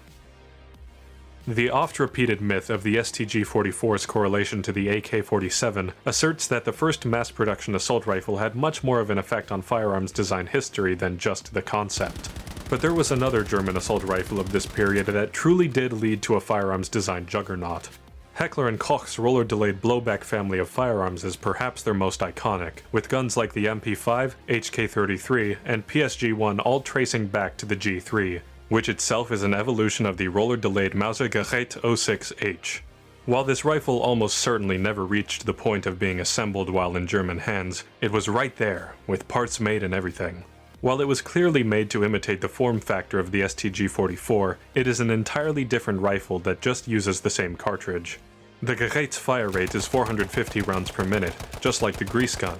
Speaker 1: The oft-repeated myth of the STG-44's correlation to the AK-47 asserts that the first mass-production assault rifle had much more of an effect on firearms design history than just the concept. But there was another German assault rifle of this period that truly did lead to a firearms design juggernaut. Heckler & Koch's roller-delayed blowback family of firearms is perhaps their most iconic, with guns like the MP5, HK-33, and PSG-1 all tracing back to the G3, which itself is an evolution of the roller-delayed Mauser Gerät 06H. While this rifle almost certainly never reached the point of being assembled while in German hands, it was right there, with parts made and everything. While it was clearly made to imitate the form factor of the STG-44, it is an entirely different rifle that just uses the same cartridge. The Gerät's fire rate is 450 rounds per minute, just like the grease gun.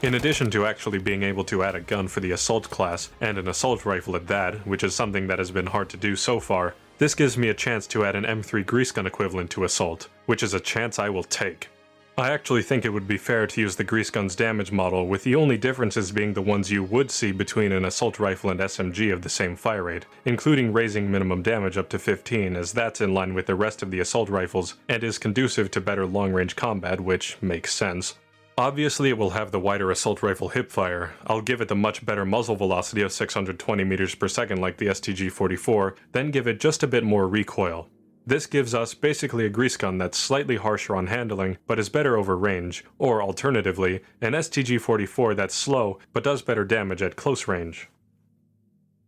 Speaker 1: In addition to actually being able to add a gun for the assault class, and an assault rifle at that, which is something that has been hard to do so far, this gives me a chance to add an M3 grease gun equivalent to assault, which is a chance I will take. I actually think it would be fair to use the grease gun's damage model, with the only differences being the ones you would see between an assault rifle and SMG of the same fire rate, including raising minimum damage up to 15, as that's in line with the rest of the assault rifles and is conducive to better long-range combat, which makes sense. Obviously it will have the wider assault rifle hipfire. I'll give it the much better muzzle velocity of 620 meters per second like the STG-44, then give it just a bit more recoil. This gives us basically a grease gun that's slightly harsher on handling, but is better over range, or alternatively, an STG-44 that's slow, but does better damage at close range.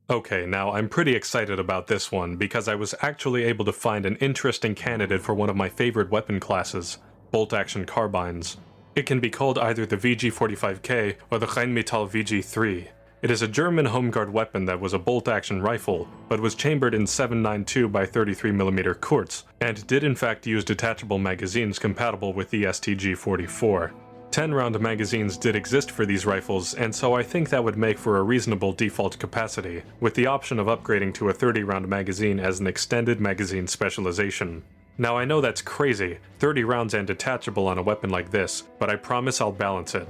Speaker 1: Okay, now I'm pretty excited about this one, because I was actually able to find an interesting candidate for one of my favorite weapon classes, bolt-action carbines. It can be called either the VG-45K or the Rheinmetall VG-3. It is a German home guard weapon that was a bolt-action rifle, but was chambered in 7.92 by 33mm Kurz, and did in fact use detachable magazines compatible with the STG-44. 10-round magazines did exist for these rifles, and so I think that would make for a reasonable default capacity, with the option of upgrading to a 30-round magazine as an extended magazine specialization. Now I know that's crazy, 30 rounds and detachable on a weapon like this, but I promise I'll balance it.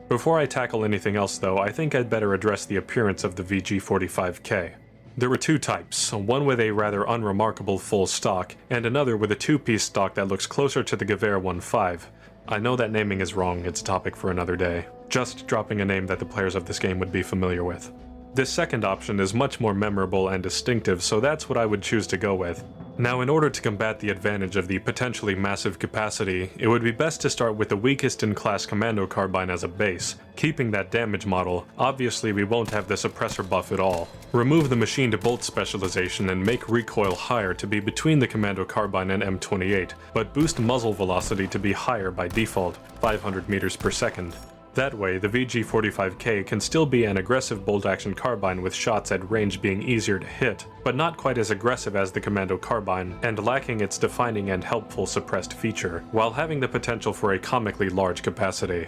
Speaker 1: Before I tackle anything else though, I think I'd better address the appearance of the VG-45K. There were two types, one with a rather unremarkable full stock, and another with a two-piece stock that looks closer to the Gewehr 1.5. I know that naming is wrong, it's a topic for another day. Just dropping a name that the players of this game would be familiar with. This second option is much more memorable and distinctive, so that's what I would choose to go with. Now, in order to combat the advantage of the potentially massive capacity, it would be best to start with the weakest in class commando carbine as a base. Keeping that damage model, obviously we won't have the suppressor buff at all. Remove the machine-to-bolt specialization and make recoil higher to be between the commando carbine and M28, but boost muzzle velocity to be higher by default, 500 meters per second. That way, the VG-45K can still be an aggressive bolt-action carbine with shots at range being easier to hit, but not quite as aggressive as the commando carbine, and lacking its defining and helpful suppressed feature, while having the potential for a comically large capacity.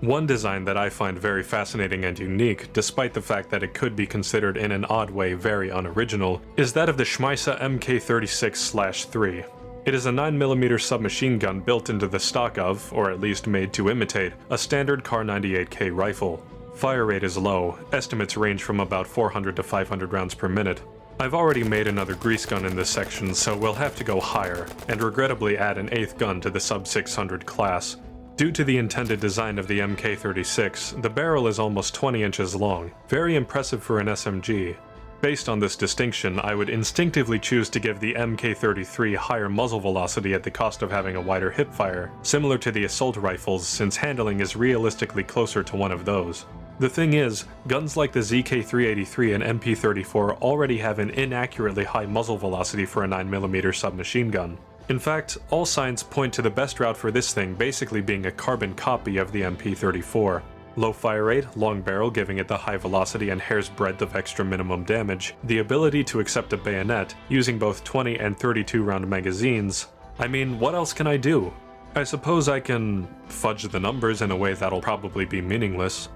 Speaker 1: One design that I find very fascinating and unique, despite the fact that it could be considered in an odd way very unoriginal, is that of the Schmeisser MK36/3. It is a 9mm submachine gun built into the stock of, or at least made to imitate, a standard Kar 98K rifle. Fire rate is low, estimates range from about 400 to 500 rounds per minute. I've already made another grease gun in this section, so we'll have to go higher, and regrettably add an 8th gun to the sub-600 class. Due to the intended design of the MK36, the barrel is almost 20 inches long, very impressive for an SMG. Based on this distinction, I would instinctively choose to give the MK33 higher muzzle velocity at the cost of having a wider hipfire, similar to the assault rifles, since handling is realistically closer to one of those. The thing is, guns like the ZK383 and MP34 already have an inaccurately high muzzle velocity for a 9mm submachine gun. In fact, all signs point to the best route for this thing basically being a carbon copy of the MP34. Low fire rate, long barrel giving it the high velocity and hair's breadth of extra minimum damage, the ability to accept a bayonet, using both 20 and 32 round magazines. I mean, what else can I do? I suppose I can fudge the numbers in a way that'll probably be meaningless.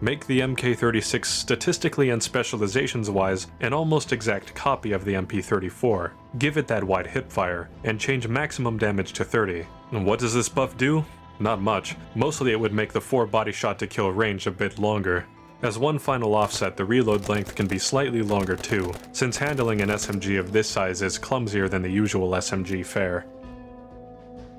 Speaker 1: Make the MK36 statistically and specializations-wise an almost exact copy of the MP34, give it that wide hipfire, and change maximum damage to 30. And what does this buff do? Not much. Mostly it would make the 4 body shot to kill range a bit longer. As one final offset, the reload length can be slightly longer too, since handling an SMG of this size is clumsier than the usual SMG fare.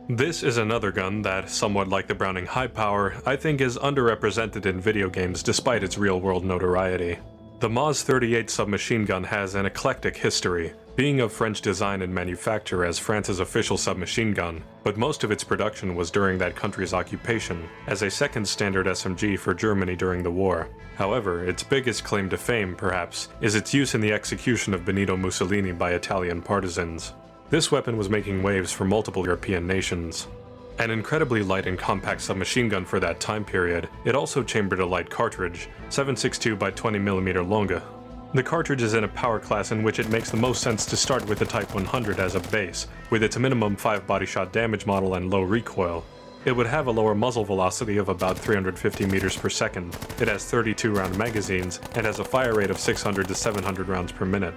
Speaker 1: This is another gun that, somewhat like the Browning High Power, I think is underrepresented in video games despite its real-world notoriety. The Moz 38 submachine gun has an eclectic history, being of French design and manufacture as France's official submachine gun, but most of its production was during that country's occupation, as a second standard SMG for Germany during the war. However, its biggest claim to fame, perhaps, is its use in the execution of Benito Mussolini by Italian partisans. This weapon was making waves for multiple European nations. An incredibly light and compact submachine gun for that time period, it also chambered a light cartridge, 7.62 by 20mm Longa. The cartridge is in a power class in which it makes the most sense to start with the Type 100 as a base, with its minimum 5 body shot damage model and low recoil. It would have a lower muzzle velocity of about 350 meters per second. It has 32 round magazines, and has a fire rate of 600 to 700 rounds per minute.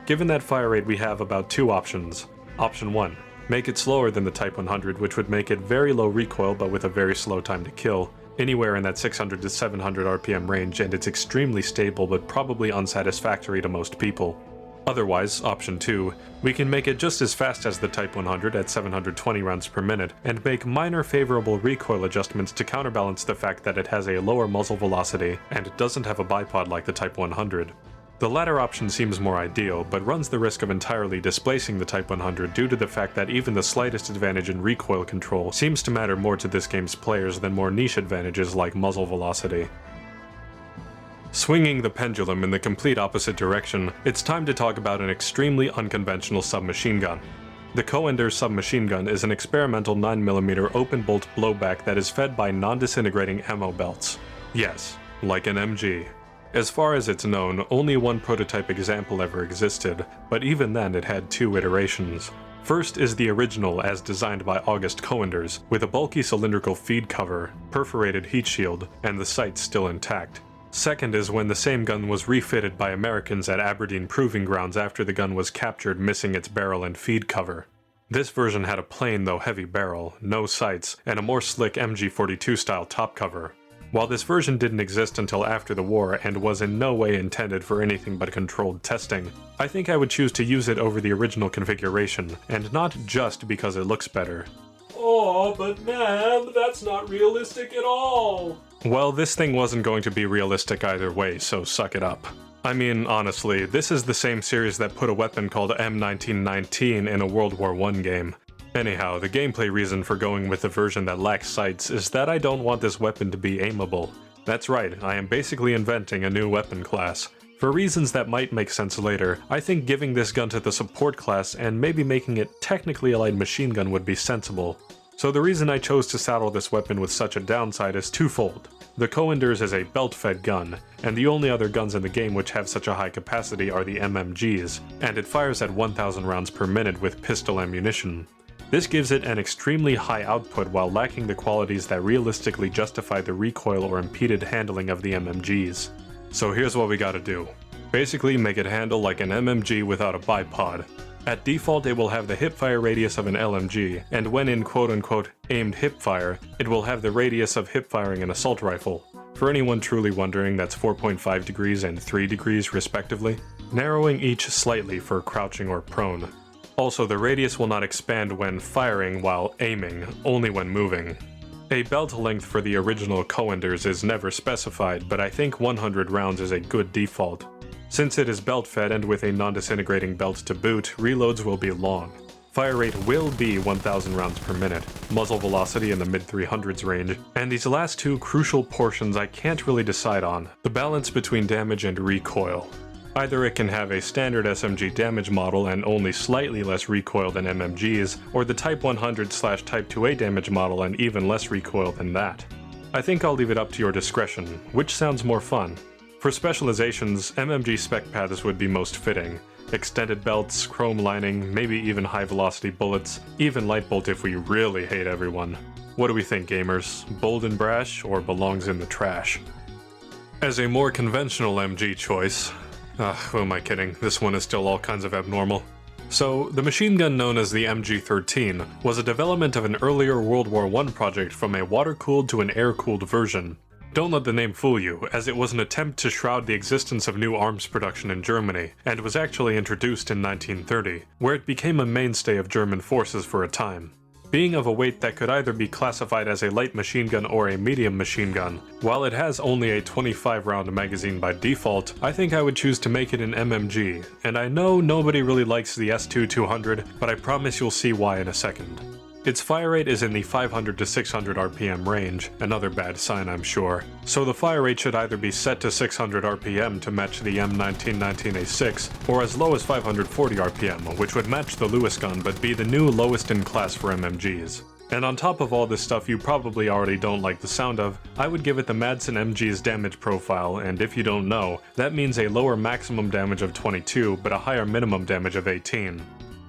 Speaker 1: Given that fire rate, we have about two options. Option 1. Make it slower than the Type 100, which would make it very low recoil but with a very slow time to kill, anywhere in that 600 to 700 RPM range, and it's extremely stable but probably unsatisfactory to most people. Otherwise, option 2, we can make it just as fast as the Type 100 at 720 rounds per minute, and make minor favorable recoil adjustments to counterbalance the fact that it has a lower muzzle velocity and it doesn't have a bipod like the Type 100. The latter option seems more ideal, but runs the risk of entirely displacing the Type 100 due to the fact that even the slightest advantage in recoil control seems to matter more to this game's players than more niche advantages like muzzle velocity. Swinging the pendulum in the complete opposite direction, it's time to talk about an extremely unconventional submachine gun. The Coender submachine gun is an experimental 9mm open-bolt blowback that is fed by non-disintegrating ammo belts. Yes, like an MG. As far as it's known, only one prototype example ever existed, but even then it had two iterations. First is the original as designed by August Coenders, with a bulky cylindrical feed cover, perforated heat shield, and the sights still intact. Second is when the same gun was refitted by Americans at Aberdeen Proving Grounds after the gun was captured missing its barrel and feed cover. This version had a plain though heavy barrel, no sights, and a more slick MG42 style top cover. While this version didn't exist until after the war and was in no way intended for anything but controlled testing, I think I would choose to use it over the original configuration, and not just because it looks better.
Speaker 2: Oh, but man, that's not realistic at all!
Speaker 1: Well, this thing wasn't going to be realistic either way, so suck it up. I mean, honestly, this is the same series that put a weapon called M1919 in a World War I game. Anyhow, the gameplay reason for going with the version that lacks sights is that I don't want this weapon to be aimable. That's right, I am basically inventing a new weapon class. For reasons that might make sense later, I think giving this gun to the support class and maybe making it technically a light machine gun would be sensible. So the reason I chose to saddle this weapon with such a downside is twofold. The Coenders is a belt-fed gun, and the only other guns in the game which have such a high capacity are the MMGs, and it fires at 1000 rounds per minute with pistol ammunition. This gives it an extremely high output while lacking the qualities that realistically justify the recoil or impeded handling of the MMGs. So here's what we gotta do. Basically make it handle like an MMG without a bipod. At default it will have the hipfire radius of an LMG, and when in quote-unquote aimed hipfire, it will have the radius of hipfiring an assault rifle. For anyone truly wondering, that's 4.5 degrees and 3 degrees respectively, narrowing each slightly for crouching or prone. Also, the radius will not expand when firing while aiming, only when moving. A belt length for the original Coenders is never specified, but I think 100 rounds is a good default. Since it is belt-fed and with a non-disintegrating belt to boot, reloads will be long. Fire rate will be 1000 rounds per minute, muzzle velocity in the mid-300s range, and these last two crucial portions I can't really decide on, the balance between damage and recoil. Either it can have a standard SMG damage model and only slightly less recoil than MMGs, or the Type 100/Type 2A damage model and even less recoil than that. I think I'll leave it up to your discretion, which sounds more fun. For specializations, MMG spec paths would be most fitting. Extended belts, chrome lining, maybe even high velocity bullets, even light bolt if we really hate everyone. What do we think, gamers? Bold and brash, or belongs in the trash? As a more conventional MG choice, who am I kidding, this one is still all kinds of abnormal. So, the machine gun known as the MG13 was a development of an earlier World War I project from a water-cooled to an air-cooled version. Don't let the name fool you, as it was an attempt to shroud the existence of new arms production in Germany, and was actually introduced in 1930, where it became a mainstay of German forces for a time. Being of a weight that could either be classified as a light machine gun or a medium machine gun, while it has only a 25-round magazine by default, I think I would choose to make it an MMG, and I know nobody really likes the S2-200, but I promise you'll see why in a second. Its fire rate is in the 500 to 600 RPM range, another bad sign I'm sure, so the fire rate should either be set to 600 RPM to match the M1919A6, or as low as 540 RPM, which would match the Lewis gun but be the new lowest in class for MMGs. And on top of all this stuff you probably already don't like the sound of, I would give it the Madsen MG's damage profile, and if you don't know, that means a lower maximum damage of 22 but a higher minimum damage of 18.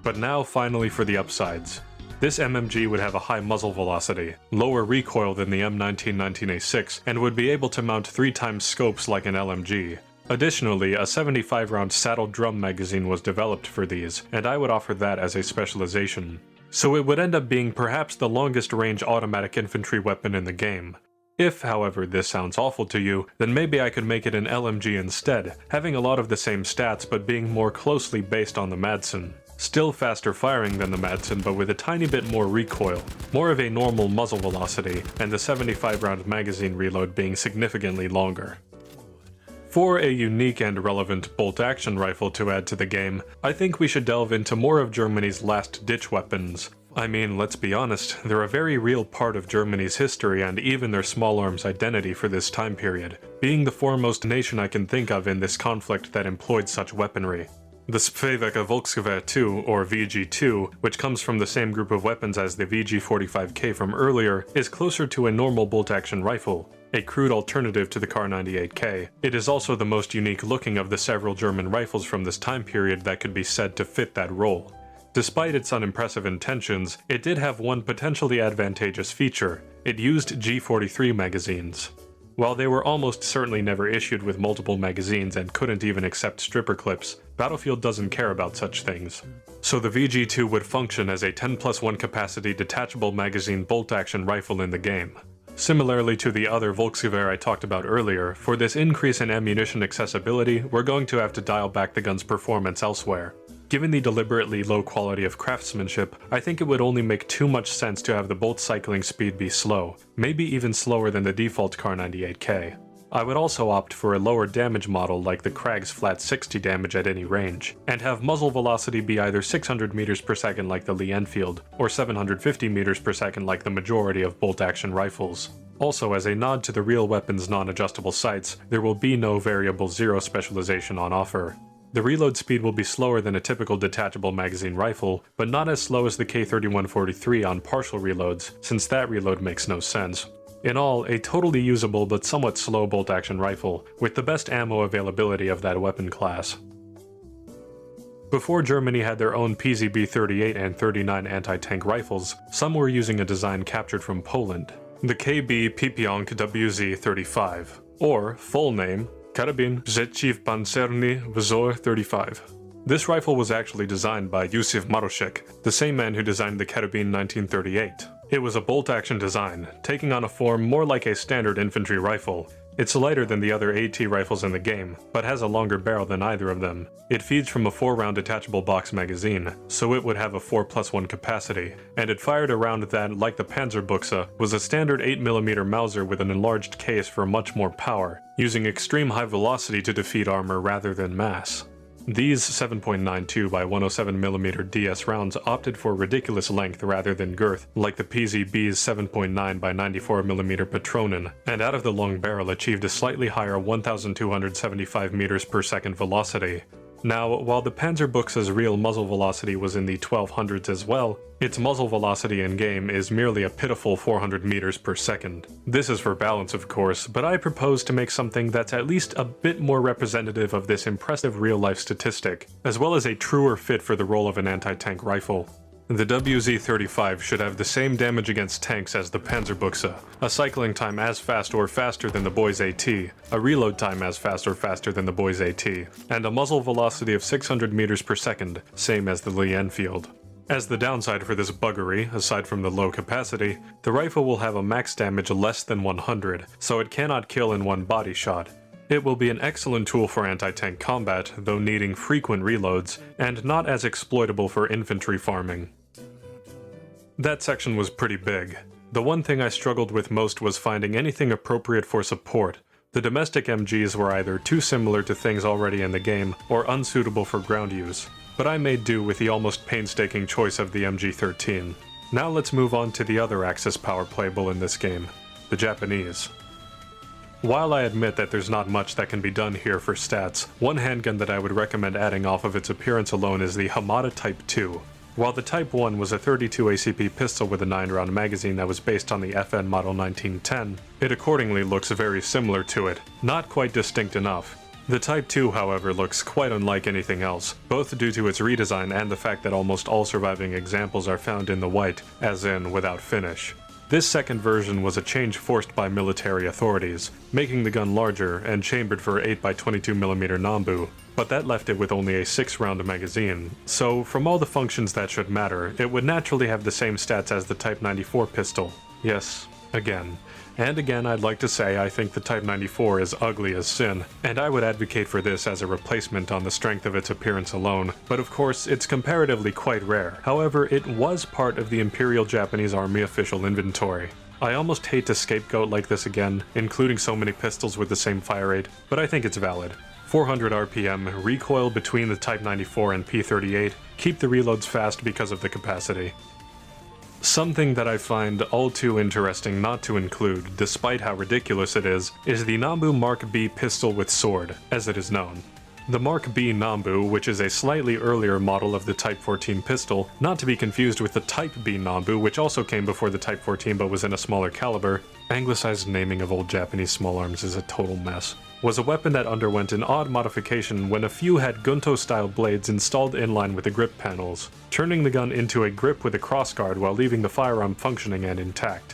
Speaker 1: But now finally for the upsides. This MMG would have a high muzzle velocity, lower recoil than the M1919A6, and would be able to mount 3 times scopes like an LMG. Additionally, a 75-round saddle drum magazine was developed for these, and I would offer that as a specialization. So it would end up being perhaps the longest range automatic infantry weapon in the game. If, however, this sounds awful to you, then maybe I could make it an LMG instead, having a lot of the same stats but being more closely based on the Madsen. Still faster firing than the Madsen, but with a tiny bit more recoil, more of a normal muzzle velocity, and the 75-round magazine reload being significantly longer. For a unique and relevant bolt-action rifle to add to the game, I think we should delve into more of Germany's last-ditch weapons. I mean, let's be honest, they're a very real part of Germany's history and even their small arms identity for this time period, being the foremost nation I can think of in this conflict that employed such weaponry. The Spreewerk Volksgewehr 2, or VG2, which comes from the same group of weapons as the VG45K from earlier, is closer to a normal bolt-action rifle, a crude alternative to the Kar98K. It is also the most unique looking of the several German rifles from this time period that could be said to fit that role. Despite its unimpressive intentions, it did have one potentially advantageous feature: it used G43 magazines. While they were almost certainly never issued with multiple magazines and couldn't even accept stripper clips, Battlefield doesn't care about such things. So the VG2 would function as a 10+1 capacity detachable magazine bolt-action rifle in the game. Similarly to the other Volksgewehr I talked about earlier, for this increase in ammunition accessibility, we're going to have to dial back the gun's performance elsewhere. Given the deliberately low quality of craftsmanship, I think it would only make too much sense to have the bolt cycling speed be slow, maybe even slower than the default Kar98K. I would also opt for a lower damage model like the Krag's flat 60 damage at any range, and have muzzle velocity be either 600 meters per second like the Lee Enfield, or 750 meters per second like the majority of bolt-action rifles. Also, as a nod to the real weapon's non-adjustable sights, there will be no variable zero specialization on offer. The reload speed will be slower than a typical detachable magazine rifle, but not as slow as the K3143 on partial reloads, since that reload makes no sense. In all, a totally usable but somewhat slow bolt-action rifle, with the best ammo availability of that weapon class. Before Germany had their own PZB-38 and 39 anti-tank rifles, some were using a design captured from Poland, the KB-Pionk WZ-35, or, full name, Karabin Przeciwpancerny Wzór 35. This rifle was actually designed by Józef Maruszek, the same man who designed the Karabin 1938. It was a bolt-action design, taking on a form more like a standard infantry rifle. It's lighter than the other AT rifles in the game, but has a longer barrel than either of them. It feeds from a 4-round detachable box magazine, so it would have a 4+1 capacity, and it fired a round that, like the Panzerbuchse, was a standard 8mm Mauser with an enlarged case for much more power, using extreme high velocity to defeat armor rather than mass. These 7.92 by 107mm DS rounds opted for ridiculous length rather than girth, like the PZB's 7.9 by 94mm Patronen, and out of the long barrel achieved a slightly higher 1,275 meters per second velocity. Now, while the Panzerbuchse's real muzzle velocity was in the 1200s as well, its muzzle velocity in-game is merely a pitiful 400 meters per second. This is for balance, of course, but I propose to make something that's at least a bit more representative of this impressive real-life statistic, as well as a truer fit for the role of an anti-tank rifle. The WZ-35 should have the same damage against tanks as the Panzerbuchse, a cycling time as fast or faster than the Boy's AT, a reload time as fast or faster than the Boy's AT, and a muzzle velocity of 600 meters per second, same as the Lee Enfield. As the downside for this buggery, aside from the low capacity, the rifle will have a max damage less than 100, so it cannot kill in one body shot. It will be an excellent tool for anti-tank combat, though needing frequent reloads, and not as exploitable for infantry farming. That section was pretty big. The one thing I struggled with most was finding anything appropriate for support. The domestic MGs were either too similar to things already in the game, or unsuitable for ground use, but I made do with the almost painstaking choice of the MG13. Now let's move on to the other Axis power playable in this game, the Japanese. While I admit that there's not much that can be done here for stats, one handgun that I would recommend adding off of its appearance alone is the Hamada Type 2. While the Type 1 was a 32 ACP pistol with a 9-round magazine that was based on the FN Model 1910, it accordingly looks very similar to it, not quite distinct enough. The Type 2, however, looks quite unlike anything else, both due to its redesign and the fact that almost all surviving examples are found in the white, as in without finish. This second version was a change forced by military authorities, making the gun larger and chambered for 8x22mm Nambu, but that left it with only a 6-round magazine, so from all the functions that should matter, it would naturally have the same stats as the Type 94 pistol. Yes, again. And again, I'd like to say I think the Type 94 is ugly as sin, and I would advocate for this as a replacement on the strength of its appearance alone, but of course it's comparatively quite rare. However, it was part of the Imperial Japanese Army official inventory. I almost hate to scapegoat like this again, including so many pistols with the same fire rate, but I think it's valid. 400 RPM, recoil between the Type 94 and P38, keep the reloads fast because of the capacity. Something that I find all too interesting not to include, despite how ridiculous it is the Nambu Mark B pistol with sword, as it is known. The Mark B Nambu, which is a slightly earlier model of the Type 14 pistol, not to be confused with the Type B Nambu, which also came before the Type 14 but was in a smaller caliber, anglicized naming of old Japanese small arms is a total mess, was a weapon that underwent an odd modification when a few had Gunto-style blades installed in line with the grip panels, turning the gun into a grip with a crossguard while leaving the firearm functioning and intact.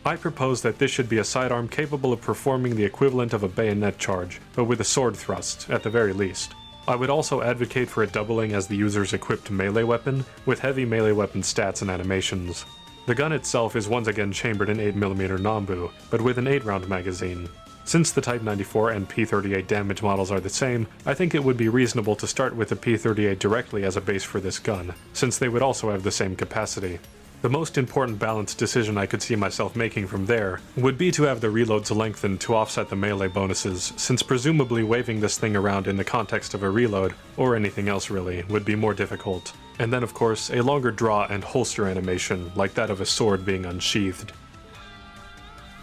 Speaker 1: I propose that this should be a sidearm capable of performing the equivalent of a bayonet charge, but with a sword thrust, at the very least. I would also advocate for it doubling as the user's equipped melee weapon, with heavy melee weapon stats and animations. The gun itself is once again chambered in 8mm Nambu, but with an 8-round magazine. Since the Type 94 and P38 damage models are the same, I think it would be reasonable to start with the P38 directly as a base for this gun, since they would also have the same capacity. The most important balance decision I could see myself making from there would be to have the reloads lengthened to offset the melee bonuses, since presumably waving this thing around in the context of a reload, or anything else really, would be more difficult. And then of course, a longer draw and holster animation, like that of a sword being unsheathed.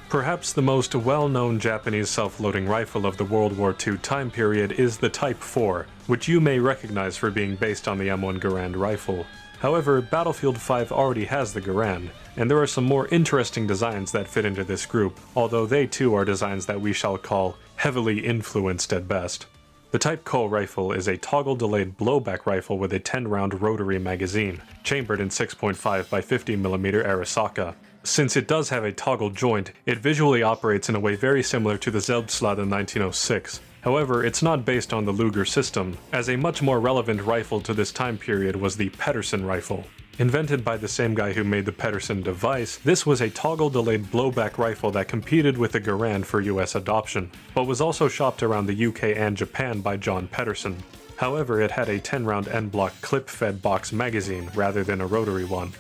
Speaker 1: Perhaps the most well-known Japanese self-loading rifle of the World War II time period is the Type 4, which you may recognize for being based on the M1 Garand rifle. However, Battlefield 5 already has the Garand, and there are some more interesting designs that fit into this group, although they too are designs that we shall call heavily influenced at best. The Type Ko rifle is a toggle-delayed blowback rifle with a 10-round rotary magazine, chambered in 6.5x50mm Arisaka. Since it does have a toggle joint, it visually operates in a way very similar to the Selbstladen 1906. However, it's not based on the Luger system, as a much more relevant rifle to this time period was the Pedersen rifle. Invented by the same guy who made the Pedersen device, this was a toggle-delayed blowback rifle that competed with the Garand for US adoption, but was also shopped around the UK and Japan by John Pedersen. However, it had a 10-round end-block clip-fed box magazine rather than a rotary one.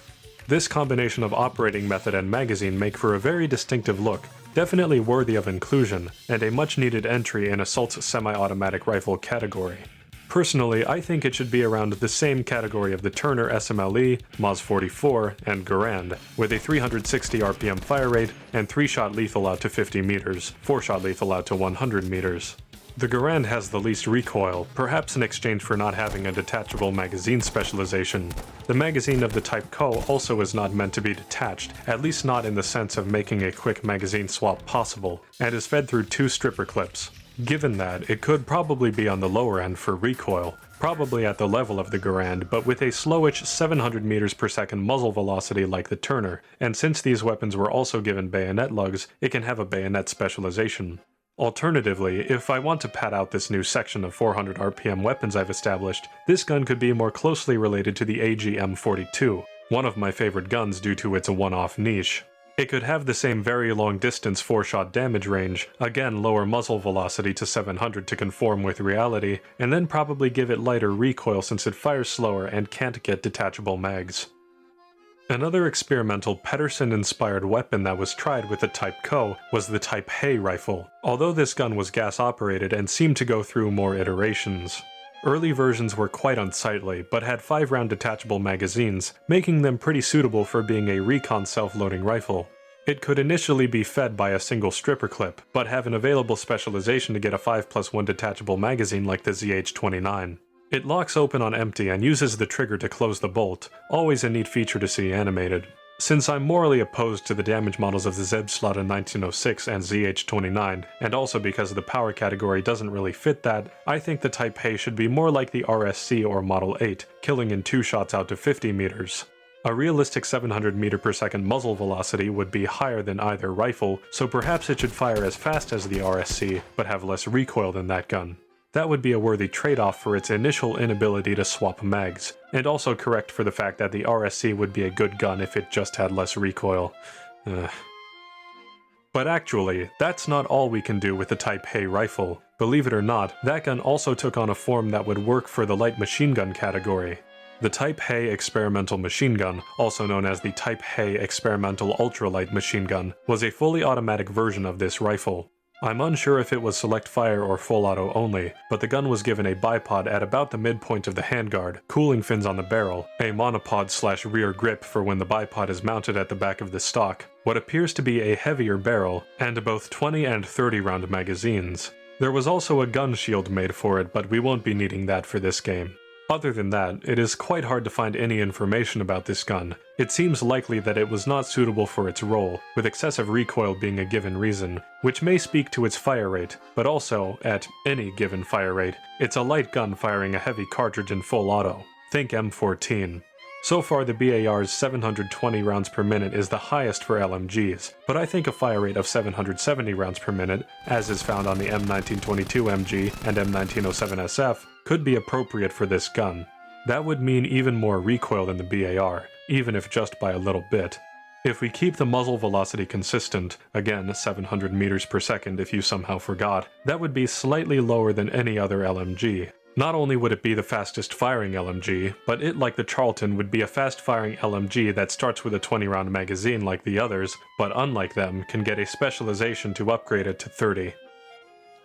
Speaker 1: This combination of operating method and magazine make for a very distinctive look, definitely worthy of inclusion, and a much-needed entry in Assault's semi-automatic rifle category. Personally, I think it should be around the same category of the Turner SMLE, Maz 44, and Garand, with a 360 RPM fire rate and 3-shot lethal out to 50 meters, 4-shot lethal out to 100 meters. The Garand has the least recoil, perhaps in exchange for not having a detachable magazine specialization. The magazine of the Type Ko also is not meant to be detached, at least not in the sense of making a quick magazine swap possible, and is fed through 2 stripper clips. Given that, it could probably be on the lower end for recoil, probably at the level of the Garand, but with a slowish 700 meters per second muzzle velocity like the Turner, and since these weapons were also given bayonet lugs, it can have a bayonet specialization. Alternatively, if I want to pad out this new section of 400 RPM weapons I've established, this gun could be more closely related to the AG M42, one of my favorite guns due to its one-off niche. It could have the same very long distance 4-shot damage range, again lower muzzle velocity to 700 to conform with reality, and then probably give it lighter recoil since it fires slower and can't get detachable mags. Another experimental Pedersen-inspired weapon that was tried with the Type Co was the Type Hay rifle, although this gun was gas-operated and seemed to go through more iterations. Early versions were quite unsightly, but had 5-round detachable magazines, making them pretty suitable for being a recon self-loading rifle. It could initially be fed by a single stripper clip, but have an available specialization to get a 5+1 detachable magazine like the ZH-29. It locks open on empty and uses the trigger to close the bolt, always a neat feature to see animated. Since I'm morally opposed to the damage models of the Zebslot 1906 and ZH-29, and also because the power category doesn't really fit that, I think the Type Hay should be more like the RSC or Model 8, killing in 2 shots out to 50 meters. A realistic 700 meter per second muzzle velocity would be higher than either rifle, so perhaps it should fire as fast as the RSC, but have less recoil than that gun. That would be a worthy trade-off for its initial inability to swap mags, and also correct for the fact that the RSC would be a good gun if it just had less recoil. But actually, that's not all we can do with the Type Hay rifle. Believe it or not, that gun also took on a form that would work for the light machine gun category. The Type Hay Experimental Machine Gun, also known as the Type Hay Experimental Ultralight Machine Gun, was a fully automatic version of this rifle. I'm unsure if it was select fire or full auto only, but the gun was given a bipod at about the midpoint of the handguard, cooling fins on the barrel, a monopod/rear grip for when the bipod is mounted at the back of the stock, what appears to be a heavier barrel, and both 20 and 30 round magazines. There was also a gun shield made for it, but we won't be needing that for this game. Other than that, it is quite hard to find any information about this gun. It seems likely that it was not suitable for its role, with excessive recoil being a given reason, which may speak to its fire rate, but also, at any given fire rate, it's a light gun firing a heavy cartridge in full auto. Think M14. So far the BAR's 720 rounds per minute is the highest for LMGs, but I think a fire rate of 770 rounds per minute, as is found on the M1922 MG and M1907 SF, could be appropriate for this gun. That would mean even more recoil than the BAR, even if just by a little bit. If we keep the muzzle velocity consistent, again 700 meters per second if you somehow forgot, that would be slightly lower than any other LMG. Not only would it be the fastest firing LMG, but it, like the Charlton, would be a fast firing LMG that starts with a 20 round magazine like the others, but unlike them, can get a specialization to upgrade it to 30.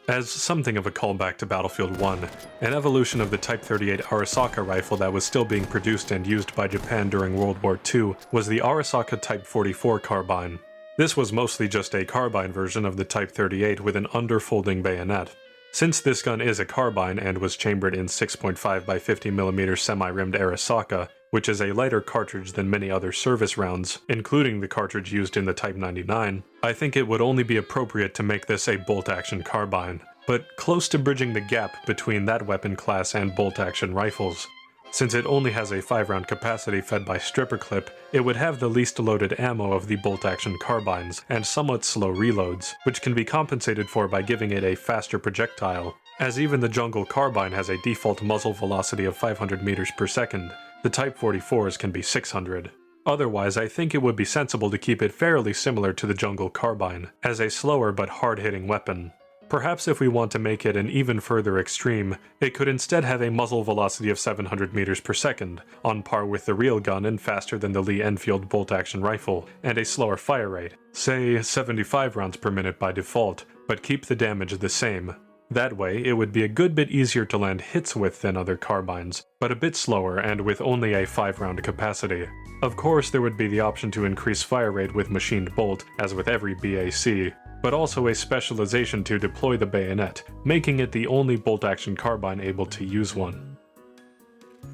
Speaker 1: As something of a callback to Battlefield 1, an evolution of the Type 38 Arisaka rifle that was still being produced and used by Japan during World War II was the Arisaka Type 44 carbine. This was mostly just a carbine version of the Type 38 with an underfolding bayonet. Since this gun is a carbine and was chambered in 6.5 by 50mm semi-rimmed Arisaka, which is a lighter cartridge than many other service rounds, including the cartridge used in the Type 99, I think it would only be appropriate to make this a bolt-action carbine, but close to bridging the gap between that weapon class and bolt-action rifles. Since it only has a 5-round capacity fed by stripper clip, it would have the least loaded ammo of the bolt-action carbines, and somewhat slow reloads, which can be compensated for by giving it a faster projectile. As even the Jungle carbine has a default muzzle velocity of 500 meters per second, the Type 44s can be 600. Otherwise, I think it would be sensible to keep it fairly similar to the Jungle carbine, as a slower but hard-hitting weapon. Perhaps if we want to make it an even further extreme, it could instead have a muzzle velocity of 700 meters per second, on par with the real gun and faster than the Lee Enfield bolt-action rifle, and a slower fire rate, say 75 rounds per minute by default, but keep the damage the same. That way, it would be a good bit easier to land hits with than other carbines, but a bit slower and with only a 5-round capacity. Of course, there would be the option to increase fire rate with machined bolt, as with every BAC, but also a specialization to deploy the bayonet, making it the only bolt-action carbine able to use one.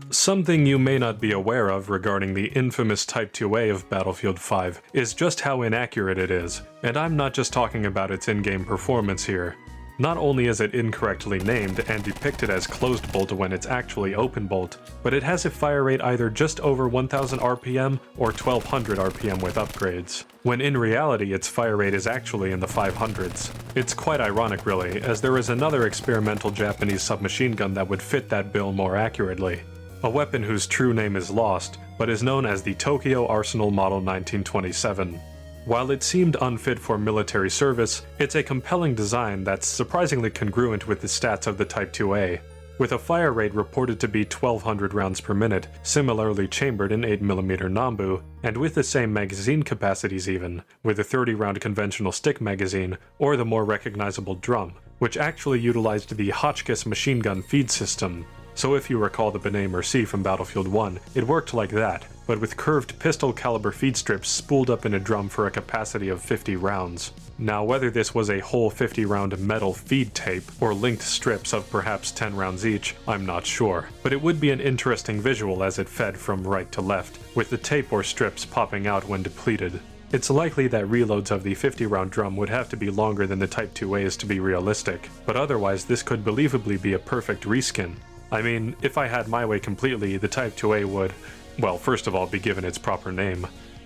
Speaker 1: Something you may not be aware of regarding the infamous Type 2A of Battlefield 5 is just how inaccurate it is, and I'm not just talking about its in-game performance here. Not only is it incorrectly named and depicted as closed bolt when it's actually open bolt, but it has a fire rate either just over 1000 RPM or 1200 RPM with upgrades, when in reality its fire rate is actually in the 500s. It's quite ironic really, as there is another experimental Japanese submachine gun that would fit that bill more accurately. A weapon whose true name is lost, but is known as the Tokyo Arsenal Model 1927. While it seemed unfit for military service, it's a compelling design that's surprisingly congruent with the stats of the Type 2A, with a fire rate reported to be 1200 rounds per minute, similarly chambered in 8mm Nambu, and with the same magazine capacities even, with a 30-round conventional stick magazine, or the more recognizable drum, which actually utilized the Hotchkiss machine gun feed system. So if you recall the Benet Merci from Battlefield 1, it worked like that, but with curved pistol caliber feed strips spooled up in a drum for a capacity of 50 rounds. Now whether this was a whole 50-round metal feed tape, or linked strips of perhaps 10 rounds each, I'm not sure, but it would be an interesting visual as it fed from right to left, with the tape or strips popping out when depleted. It's likely that reloads of the 50-round drum would have to be longer than the Type 2A's to be realistic, but otherwise this could believably be a perfect reskin. I mean, if I had my way completely, the Type 2A would, well, first of all be given its proper name,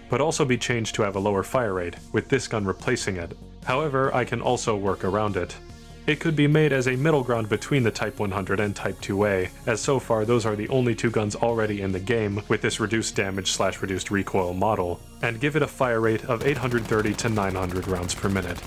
Speaker 1: but also be changed to have a lower fire rate, with this gun replacing it. However, I can also work around it. It could be made as a middle ground between the Type 100 and Type 2A, as so far those are the only two guns already in the game with this reduced damage / reduced recoil model, and give it a fire rate of 830 to 900 rounds per minute.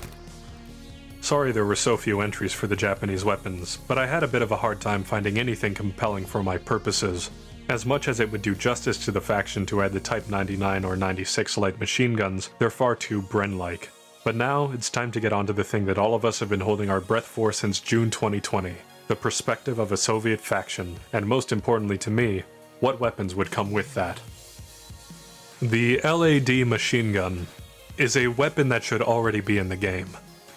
Speaker 1: Sorry there were so few entries for the Japanese weapons, but I had a bit of a hard time finding anything compelling for my purposes. As much as it would do justice to the faction to add the Type 99 or 96 light machine guns, they're far too Bren-like. But now, it's time to get onto the thing that all of us have been holding our breath for since June 2020, the perspective of a Soviet faction, and most importantly to me, what weapons would come with that. The LAD machine gun is a weapon that should already be in the game.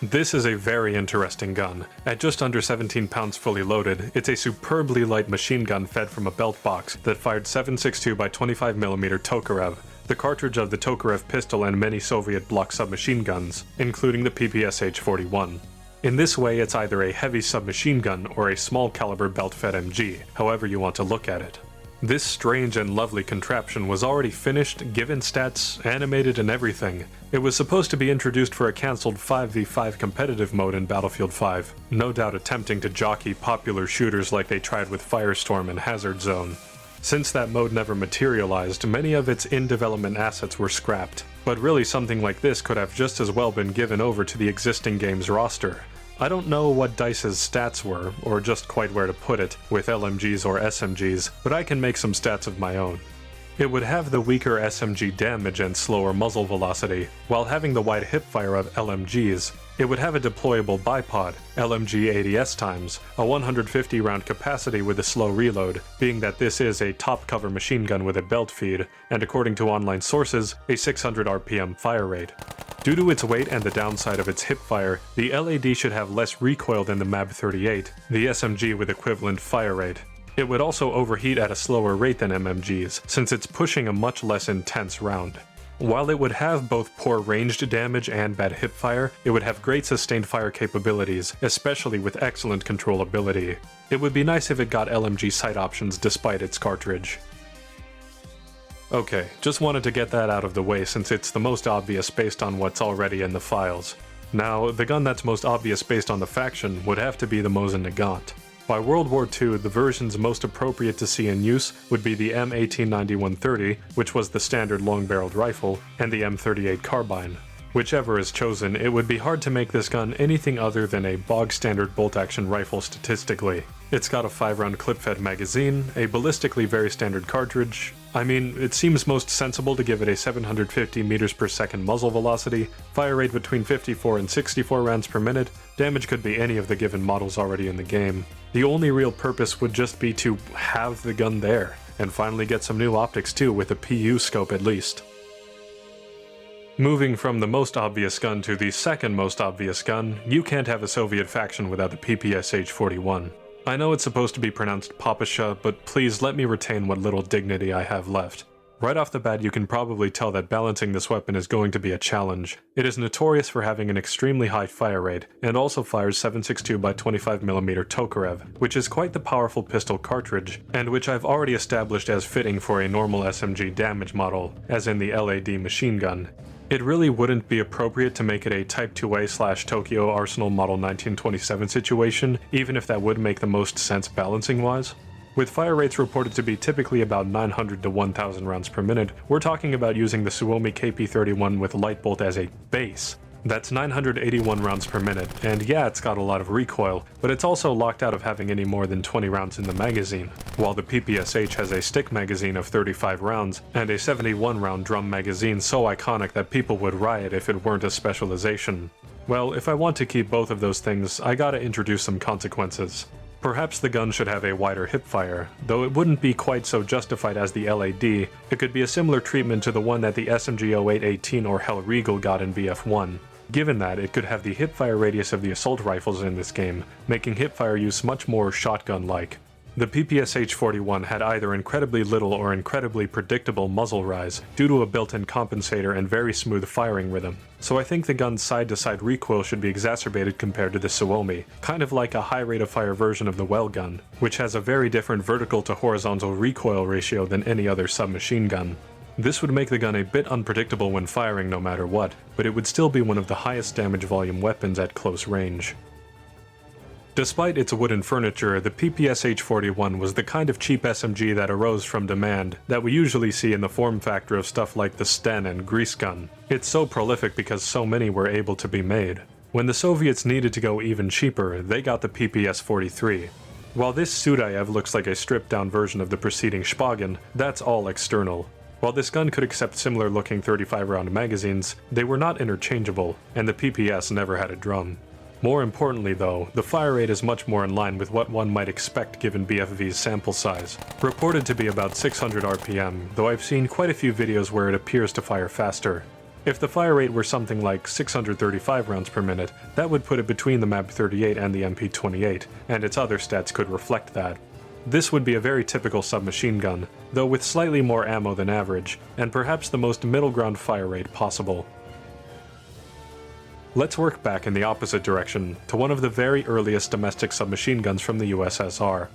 Speaker 1: This is a very interesting gun. At just under 17 pounds fully loaded, it's a superbly light machine gun fed from a belt box that fired 7.62 by 25mm Tokarev, the cartridge of the Tokarev pistol and many Soviet bloc submachine guns, including the PPSH-41. In this way, it's either a heavy submachine gun or a small caliber belt-fed MG, however you want to look at it. This strange and lovely contraption was already finished, given stats, animated and everything. It was supposed to be introduced for a cancelled 5v5 competitive mode in Battlefield 5, no doubt attempting to jockey popular shooters like they tried with Firestorm and Hazard Zone. Since that mode never materialized, many of its in-development assets were scrapped, but really something like this could have just as well been given over to the existing game's roster. I don't know what DICE's stats were, or just quite where to put it, with LMGs or SMGs, but I can make some stats of my own. It would have the weaker SMG damage and slower muzzle velocity, while having the wide hipfire of LMGs. It would have a deployable bipod, LMG ADS times, a 150-round capacity with a slow reload, being that this is a top-cover machine gun with a belt feed, and according to online sources, a 600 RPM fire rate. Due to its weight and the downside of its hipfire, the LAD should have less recoil than the MAB-38, the SMG with equivalent fire rate. It would also overheat at a slower rate than MMGs, since it's pushing a much less intense round. While it would have both poor ranged damage and bad hipfire, it would have great sustained fire capabilities, especially with excellent controllability. It would be nice if it got LMG sight options despite its cartridge. Okay, just wanted to get that out of the way since it's the most obvious based on what's already in the files. Now, the gun that's most obvious based on the faction would have to be the Mosin Nagant. By World War II, the versions most appropriate to see in use would be the M1890-130, which was the standard long-barreled rifle, and the M38 carbine. Whichever is chosen, it would be hard to make this gun anything other than a bog-standard bolt-action rifle statistically. It's got a 5-round clip-fed magazine, a ballistically very standard cartridge. I mean, it seems most sensible to give it a 750 meters per second muzzle velocity, fire rate between 54 and 64 rounds per minute. Damage could be any of the given models already in the game. The only real purpose would just be to have the gun there, and finally get some new optics too, with a PU scope at least. Moving from the most obvious gun to the second most obvious gun, you can't have a Soviet faction without the PPSH-41. I know it's supposed to be pronounced Papasha, but please let me retain what little dignity I have left. Right off the bat, you can probably tell that balancing this weapon is going to be a challenge. It is notorious for having an extremely high fire rate, and also fires 7.62 by 25mm Tokarev, which is quite the powerful pistol cartridge, and which I've already established as fitting for a normal SMG damage model, as in the LAD machine gun. It really wouldn't be appropriate to make it a Type 2A/Tokyo Arsenal Model 1927 situation, even if that would make the most sense balancing-wise. With fire rates reported to be typically about 900 to 1000 rounds per minute, we're talking about using the Suomi KP31 with light bolt as a base. That's 981 rounds per minute, and yeah, it's got a lot of recoil, but it's also locked out of having any more than 20 rounds in the magazine, while the PPSH has a stick magazine of 35 rounds, and a 71-round drum magazine so iconic that people would riot if it weren't a specialization. Well, if I want to keep both of those things, I gotta introduce some consequences. Perhaps the gun should have a wider hipfire, though it wouldn't be quite so justified as the LAD. It could be a similar treatment to the one that the SMG 0818 or Hell Regal got in BF1. Given that, it could have the hipfire radius of the assault rifles in this game, making hipfire use much more shotgun-like. The PPSH-41 had either incredibly little or incredibly predictable muzzle rise due to a built-in compensator and very smooth firing rhythm, so I think the gun's side-to-side recoil should be exacerbated compared to the Suomi, kind of like a high rate of fire version of the Well gun, which has a very different vertical to horizontal recoil ratio than any other submachine gun. This would make the gun a bit unpredictable when firing no matter what, but it would still be one of the highest damage volume weapons at close range. Despite its wooden furniture, the PPSH-41 was the kind of cheap SMG that arose from demand that we usually see in the form factor of stuff like the Sten and Grease gun. It's so prolific because so many were able to be made. When the Soviets needed to go even cheaper, they got the PPS-43. While this Sudaev looks like a stripped-down version of the preceding Spagan, that's all external. While this gun could accept similar-looking 35-round magazines, they were not interchangeable, and the PPS never had a drum. More importantly though, the fire rate is much more in line with what one might expect given BFV's sample size, reported to be about 600 RPM, though I've seen quite a few videos where it appears to fire faster. If the fire rate were something like 635 rounds per minute, that would put it between the MAB-38 and the MP-28, and its other stats could reflect that. This would be a very typical submachine gun, though with slightly more ammo than average, and perhaps the most middle ground fire rate possible. Let's work back in the opposite direction, to one of the very earliest domestic submachine guns from the USSR.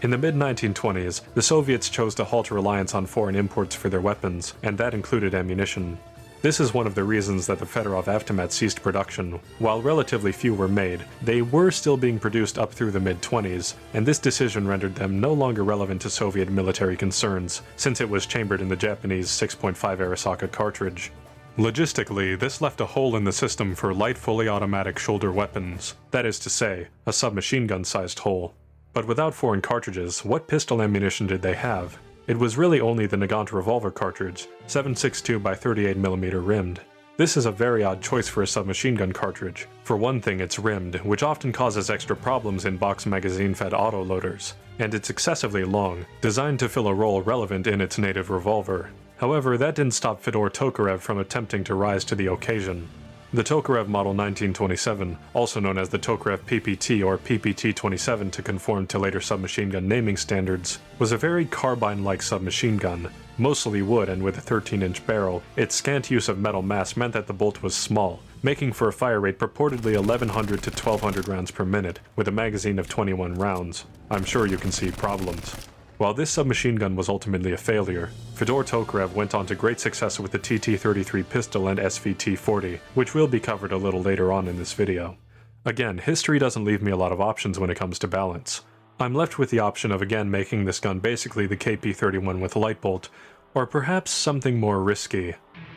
Speaker 1: In the mid-1920s, the Soviets chose to halt reliance on foreign imports for their weapons, and that included ammunition. This is one of the reasons that the Fedorov Avtomat ceased production. While relatively few were made, they were still being produced up through the mid-20s, and this decision rendered them no longer relevant to Soviet military concerns, since it was chambered in the Japanese 6.5 Arisaka cartridge. Logistically, this left a hole in the system for light fully automatic shoulder weapons, that is to say, a submachine gun-sized hole. But without foreign cartridges, what pistol ammunition did they have? It was really only the Nagant revolver cartridge, 7.62 by 38mm rimmed. This is a very odd choice for a submachine gun cartridge. For one thing, it's rimmed, which often causes extra problems in box magazine-fed autoloaders, and it's excessively long, designed to fill a role relevant in its native revolver. However, that didn't stop Fedor Tokarev from attempting to rise to the occasion. The Tokarev Model 1927, also known as the Tokarev PPT or PPT-27 to conform to later submachine gun naming standards, was a very carbine-like submachine gun, mostly wood and with a 13-inch barrel. Its scant use of metal mass meant that the bolt was small, making for a fire rate purportedly 1100 to 1200 rounds per minute, with a magazine of 21 rounds. I'm sure you can see problems. While this submachine gun was ultimately a failure, Fedor Tokarev went on to great success with the TT-33 pistol and SVT-40, which will be covered a little later on in this video. Again, history doesn't leave me a lot of options when it comes to balance. I'm left with the option of again making this gun basically the KP-31 with light bolt, or perhaps something more risky.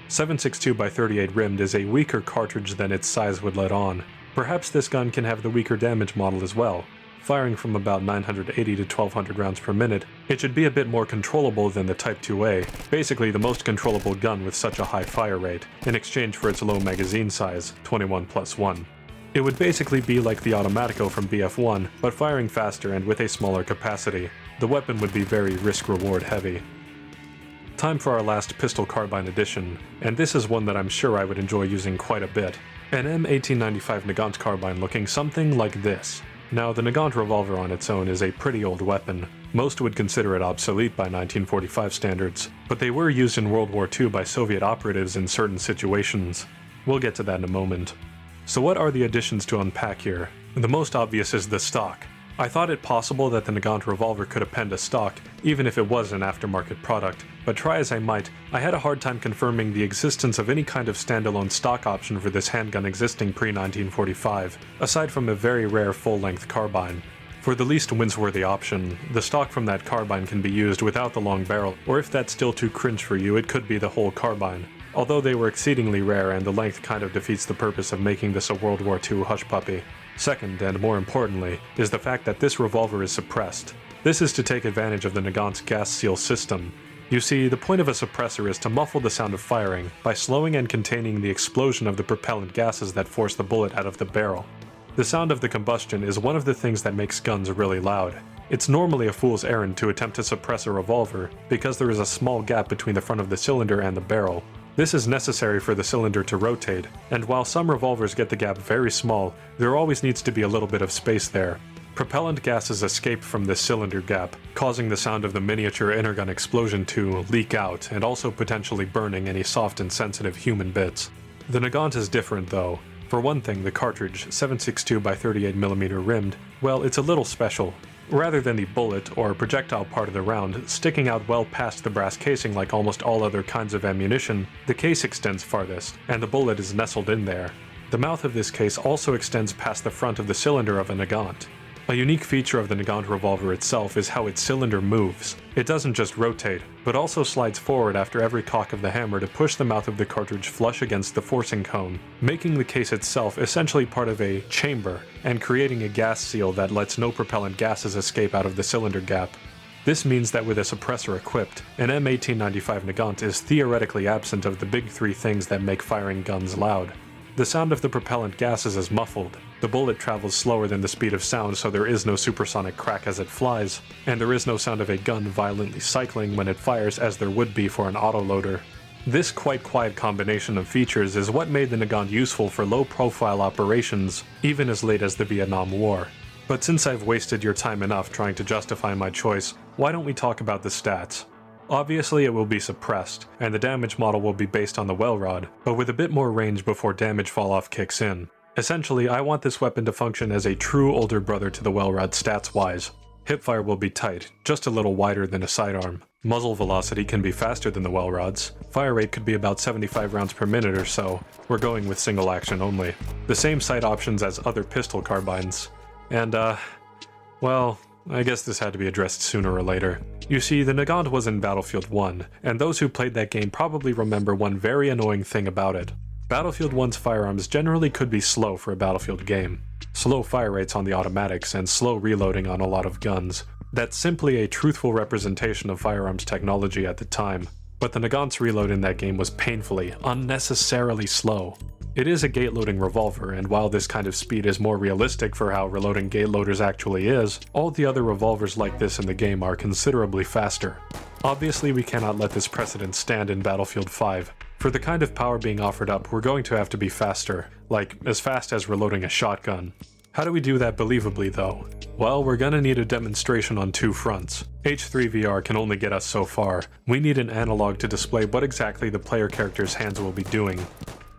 Speaker 1: 7.62 by 38 rimmed is a weaker cartridge than its size would let on. Perhaps this gun can have the weaker damage model as well. Firing from about 980 to 1200 rounds per minute, it should be a bit more controllable than the Type 2A, basically the most controllable gun with such a high fire rate, in exchange for its low magazine size, 21+1. It would basically be like the Automatico from BF1, but firing faster and with a smaller capacity. The weapon would be very risk-reward heavy. Time for our last pistol carbine edition, and this is one that I'm sure I would enjoy using quite a bit. An M1895 Nagant carbine looking something like this. Now, the Nagant revolver on its own is a pretty old weapon. Most would consider it obsolete by 1945 standards, but they were used in World War II by Soviet operatives in certain situations. We'll get to that in a moment. So what are the additions to unpack here? The most obvious is the stock. I thought it possible that the Nagant revolver could append a stock, even if it was an aftermarket product, but try as I might, I had a hard time confirming the existence of any kind of standalone stock option for this handgun existing pre-1945, aside from a very rare full-length carbine. For the least wince-worthy option, the stock from that carbine can be used without the long barrel, or if that's still too cringe for you, it could be the whole carbine. Although they were exceedingly rare and the length kind of defeats the purpose of making this a World War II hush puppy. Second, and more importantly, is the fact that this revolver is suppressed. This is to take advantage of the Nagant's gas seal system. You see, the point of a suppressor is to muffle the sound of firing by slowing and containing the explosion of the propellant gases that force the bullet out of the barrel. The sound of the combustion is one of the things that makes guns really loud. It's normally a fool's errand to attempt to suppress a revolver because there is a small gap between the front of the cylinder and the barrel. This is necessary for the cylinder to rotate, and while some revolvers get the gap very small, there always needs to be a little bit of space there. Propellant gases escape from this cylinder gap, causing the sound of the miniature intergun explosion to leak out and also potentially burning any soft and sensitive human bits. The Nagant is different though. For one thing, the cartridge, 7.62x38mm rimmed, well, it's a little special. Rather than the bullet or projectile part of the round sticking out well past the brass casing like almost all other kinds of ammunition, the case extends farthest, and the bullet is nestled in there. The mouth of this case also extends past the front of the cylinder of a Nagant. A unique feature of the Nagant revolver itself is how its cylinder moves. It doesn't just rotate, but also slides forward after every cock of the hammer to push the mouth of the cartridge flush against the forcing cone, making the case itself essentially part of a chamber, and creating a gas seal that lets no propellant gases escape out of the cylinder gap. This means that with a suppressor equipped, an M1895 Nagant is theoretically absent of the big three things that make firing guns loud. The sound of the propellant gases is muffled, the bullet travels slower than the speed of sound so there is no supersonic crack as it flies, and there is no sound of a gun violently cycling when it fires as there would be for an autoloader. This quite quiet combination of features is what made the Nagant useful for low-profile operations, even as late as the Vietnam War. But since I've wasted your time enough trying to justify my choice, why don't we talk about the stats? Obviously it will be suppressed, and the damage model will be based on the well rod, but with a bit more range before damage falloff kicks in. Essentially, I want this weapon to function as a true older brother to the well rod stats-wise. Hipfire will be tight, just a little wider than a sidearm. Muzzle velocity can be faster than the well rod's. Fire rate could be about 75 rounds per minute or so. We're going with single action only. The same sight options as other pistol carbines. And well, I guess this had to be addressed sooner or later. You see, the Nagant was in Battlefield 1, and those who played that game probably remember one very annoying thing about it. Battlefield 1's firearms generally could be slow for a Battlefield game. Slow fire rates on the automatics and slow reloading on a lot of guns. That's simply a truthful representation of firearms technology at the time. But the Nagant's reload in that game was painfully, unnecessarily slow. It is a gate-loading revolver, and while this kind of speed is more realistic for how reloading gate loaders actually is, all the other revolvers like this in the game are considerably faster. Obviously, we cannot let this precedent stand in Battlefield 5. For the kind of power being offered up, we're going to have to be faster, like as fast as reloading a shotgun. How do we do that believably though? Well, we're gonna need a demonstration on two fronts. H3VR can only get us so far. We need an analog to display what exactly the player character's hands will be doing.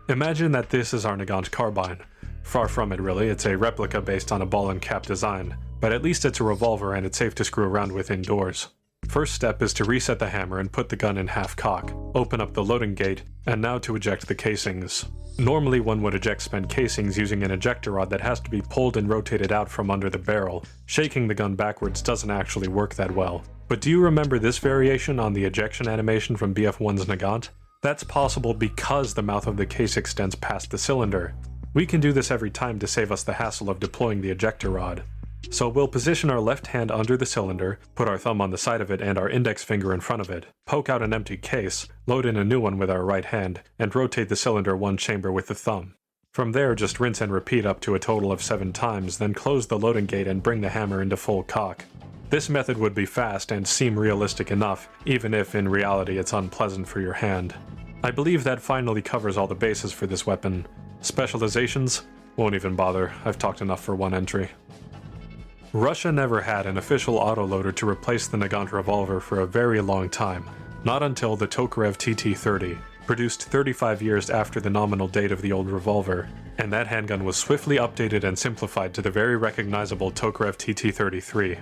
Speaker 1: Imagine that this is our Nagant carbine. Far from it really, it's a replica based on a ball and cap design, but at least it's a revolver and it's safe to screw around with indoors. First step is to reset the hammer and put the gun in half cock, open up the loading gate, and now to eject the casings. Normally one would eject spent casings using an ejector rod that has to be pulled and rotated out from under the barrel. Shaking the gun backwards doesn't actually work that well. But do you remember this variation on the ejection animation from BF1's Nagant? That's possible because the mouth of the case extends past the cylinder. We can do this every time to save us the hassle of deploying the ejector rod. So we'll position our left hand under the cylinder, put our thumb on the side of it and our index finger in front of it, poke out an empty case, load in a new one with our right hand, and rotate the cylinder one chamber with the thumb. From there, just rinse and repeat up to a total of 7 times, then close the loading gate and bring the hammer into full cock. This method would be fast and seem realistic enough, even if in reality it's unpleasant for your hand. I believe that finally covers all the bases for this weapon. Specializations? Won't even bother, I've talked enough for one entry. Russia never had an official autoloader to replace the Nagant revolver for a very long time, not until the Tokarev TT-30, produced 35 years after the nominal date of the old revolver, and that handgun was swiftly updated and simplified to the very recognizable Tokarev TT-33.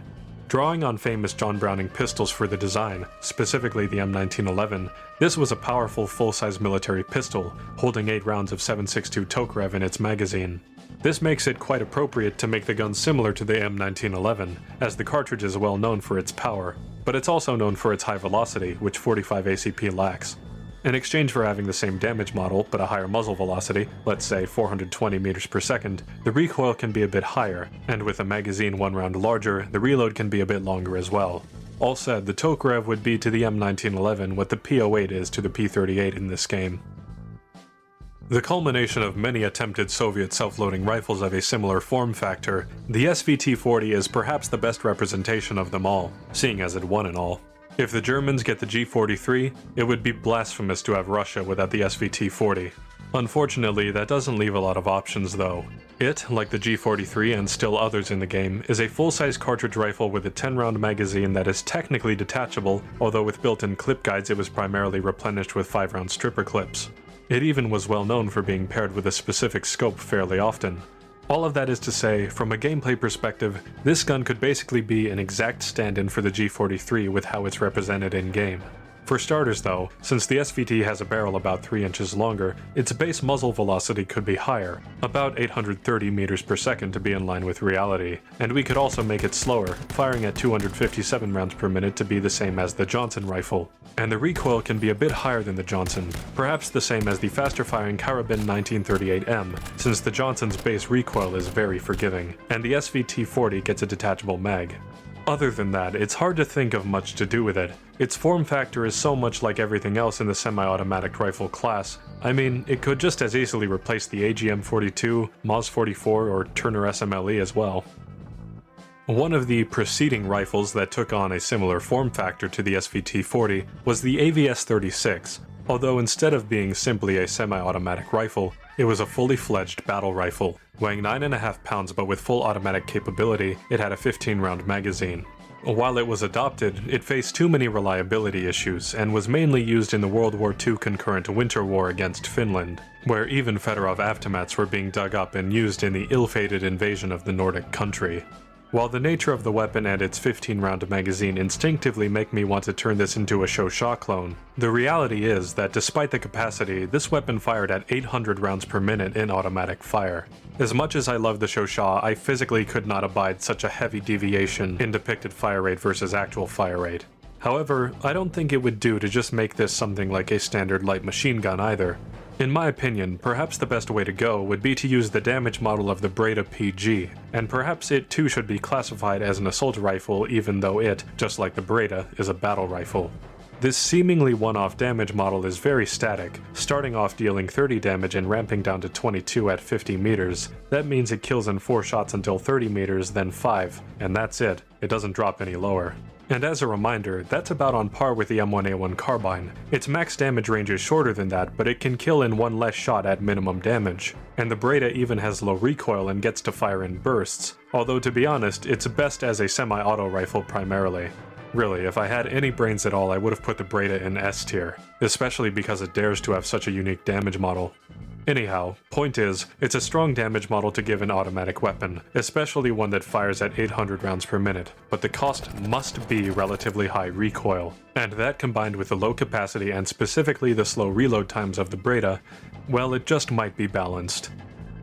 Speaker 1: Drawing on famous John Browning pistols for the design, specifically the M1911, this was a powerful full-size military pistol, holding 8 rounds of 7.62 Tokarev in its magazine. This makes it quite appropriate to make the gun similar to the M1911, as the cartridge is well known for its power, but it's also known for its high velocity, which 45 ACP lacks. In exchange for having the same damage model, but a higher muzzle velocity, let's say 420 meters per second, the recoil can be a bit higher, and with a magazine 1 round larger, the reload can be a bit longer as well. All said, the Tokarev would be to the M1911 what the P08 is to the P38 in this game. The culmination of many attempted Soviet self-loading rifles of a similar form factor, the SVT-40 is perhaps the best representation of them all, seeing as it won in all. If the Germans get the G43, it would be blasphemous to have Russia without the SVT-40. Unfortunately, that doesn't leave a lot of options though. It, like the G43 and still others in the game, is a full-size cartridge rifle with a 10-round magazine that is technically detachable, although with built-in clip guides it was primarily replenished with 5-round stripper clips. It even was well known for being paired with a specific scope fairly often. All of that is to say, from a gameplay perspective, this gun could basically be an exact stand-in for the G43 with how it's represented in-game. For starters though, since the SVT has a barrel about 3 inches longer, its base muzzle velocity could be higher, about 830 meters per second to be in line with reality, and we could also make it slower, firing at 257 rounds per minute to be the same as the Johnson rifle. And the recoil can be a bit higher than the Johnson, perhaps the same as the faster-firing Karabin 1938M, since the Johnson's base recoil is very forgiving, and the SVT-40 gets a detachable mag. Other than that, it's hard to think of much to do with it. Its form factor is so much like everything else in the semi-automatic rifle class. I mean, it could just as easily replace the AGM-42, MAS-44, or Turner SMLE as well. One of the preceding rifles that took on a similar form factor to the SVT-40 was the AVS-36, although instead of being simply a semi-automatic rifle, it was a fully fledged battle rifle. Weighing 9.5 pounds but with full automatic capability, it had a 15-round magazine. While it was adopted, it faced too many reliability issues and was mainly used in the World War II concurrent Winter War against Finland, where even Fedorov avtomats were being dug up and used in the ill-fated invasion of the Nordic country. While the nature of the weapon and its 15-round magazine instinctively make me want to turn this into a Shosha clone, the reality is that despite the capacity, this weapon fired at 800 rounds per minute in automatic fire. As much as I love the Shosha, I physically could not abide such a heavy deviation in depicted fire rate versus actual fire rate. However, I don't think it would do to just make this something like a standard light machine gun either. In my opinion, perhaps the best way to go would be to use the damage model of the Breda PG, and perhaps it too should be classified as an assault rifle even though it, just like the Breda, is a battle rifle. This seemingly one-off damage model is very static, starting off dealing 30 damage and ramping down to 22 at 50 meters. That means it kills in 4 shots until 30 meters, then 5, and that's it. It doesn't drop any lower. And as a reminder, that's about on par with the M1A1 carbine. Its max damage range is shorter than that, but it can kill in 1 less shot at minimum damage. And the Breda even has low recoil and gets to fire in bursts, although to be honest, it's best as a semi-auto rifle primarily. Really, if I had any brains at all, I would have put the Breda in S tier, especially because it dares to have such a unique damage model. Anyhow, point is, it's a strong damage model to give an automatic weapon, especially one that fires at 800 rounds per minute, but the cost must be relatively high recoil, and that combined with the low capacity and specifically the slow reload times of the Breda, well, it just might be balanced.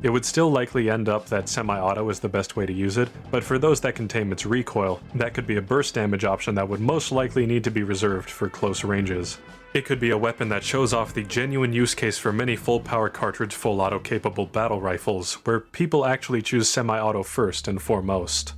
Speaker 1: It would still likely end up that semi-auto is the best way to use it, but for those that can tame its recoil, that could be a burst damage option that would most likely need to be reserved for close ranges. It could be a weapon that shows off the genuine use case for many full-power cartridge full-auto capable battle rifles, where people actually choose semi-auto first and foremost.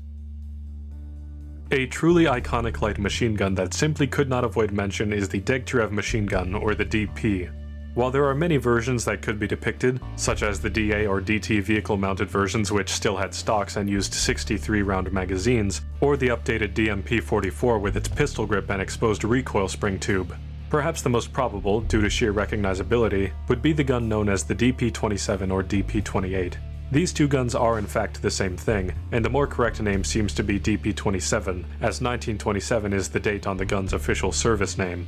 Speaker 1: A truly iconic light machine gun that simply could not avoid mention is the Degtyarev machine gun, or the DP. While there are many versions that could be depicted, such as the DA or DT vehicle-mounted versions which still had stocks and used 63-round magazines, or the updated DMP-44 with its pistol grip and exposed recoil spring tube, perhaps the most probable, due to sheer recognizability, would be the gun known as the DP-27 or DP-28. These two guns are in fact the same thing, and the more correct name seems to be DP-27, as 1927 is the date on the gun's official service name.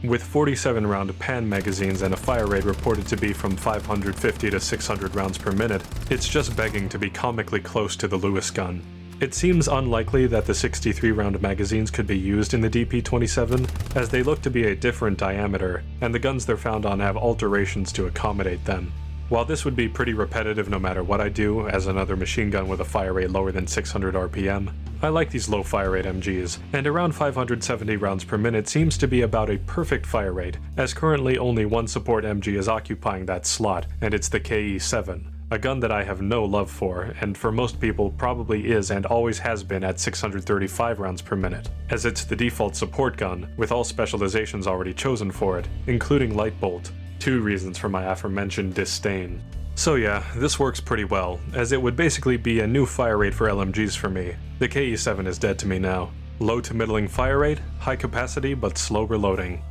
Speaker 1: With 47-round pan magazines and a fire rate reported to be from 550 to 600 rounds per minute, it's just begging to be comically close to the Lewis gun. It seems unlikely that the 63-round magazines could be used in the DP-27, as they look to be a different diameter, and the guns they're found on have alterations to accommodate them. While this would be pretty repetitive no matter what I do, as another machine gun with a fire rate lower than 600 RPM, I like these low fire rate MGs, and around 570 rounds per minute seems to be about a perfect fire rate, as currently only one support MG is occupying that slot, and it's the KE-7, a gun that I have no love for, and for most people probably is and always has been at 635 rounds per minute, as it's the default support gun, with all specializations already chosen for it, including light bolt. 2 reasons for my aforementioned disdain. So yeah, this works pretty well, as it would basically be a new fire rate for LMGs for me. The KE-7 is dead to me now. Low to middling fire rate, high capacity but slow reloading.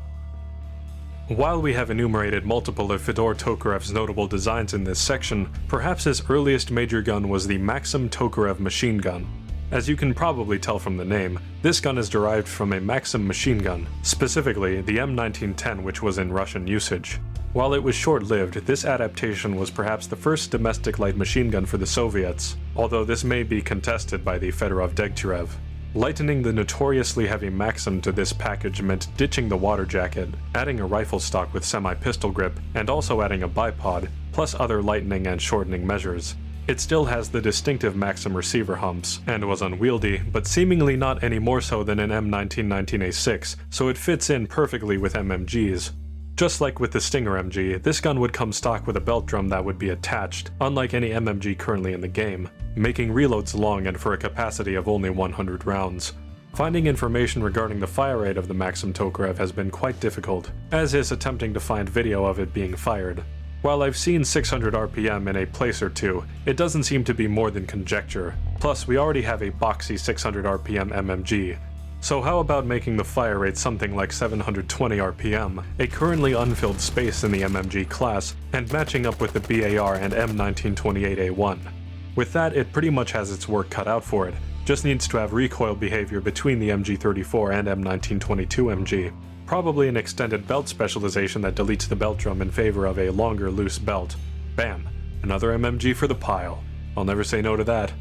Speaker 1: While we have enumerated multiple of Fyodor Tokarev's notable designs in this section, perhaps his earliest major gun was the Maxim Tokarev machine gun. As you can probably tell from the name, this gun is derived from a Maxim machine gun, specifically the M1910, which was in Russian usage. While it was short-lived, this adaptation was perhaps the first domestic light machine gun for the Soviets, although this may be contested by the Fedorov-Degtyarev. Lightening the notoriously heavy Maxim to this package meant ditching the water jacket, adding a rifle stock with semi-pistol grip, and also adding a bipod, plus other lightening and shortening measures. It still has the distinctive Maxim receiver humps, and was unwieldy, but seemingly not any more so than an M1919A6, so it fits in perfectly with MMGs. Just like with the Stinger MG, this gun would come stock with a belt drum that would be attached, unlike any MMG currently in the game, making reloads long and for a capacity of only 100 rounds. Finding information regarding the fire rate of the Maxim Tokarev has been quite difficult, as is attempting to find video of it being fired. While I've seen 600 RPM in a place or two, it doesn't seem to be more than conjecture. Plus, we already have a boxy 600 RPM MMG. So how about making the fire rate something like 720 RPM, a currently unfilled space in the MMG class, and matching up with the BAR and M1928A1. With that, it pretty much has its work cut out for it, just needs to have recoil behavior between the MG34 and M1922 MG. Probably an extended belt specialization that deletes the belt drum in favor of a longer loose belt. Bam, another MMG for the pile. I'll never say no to that.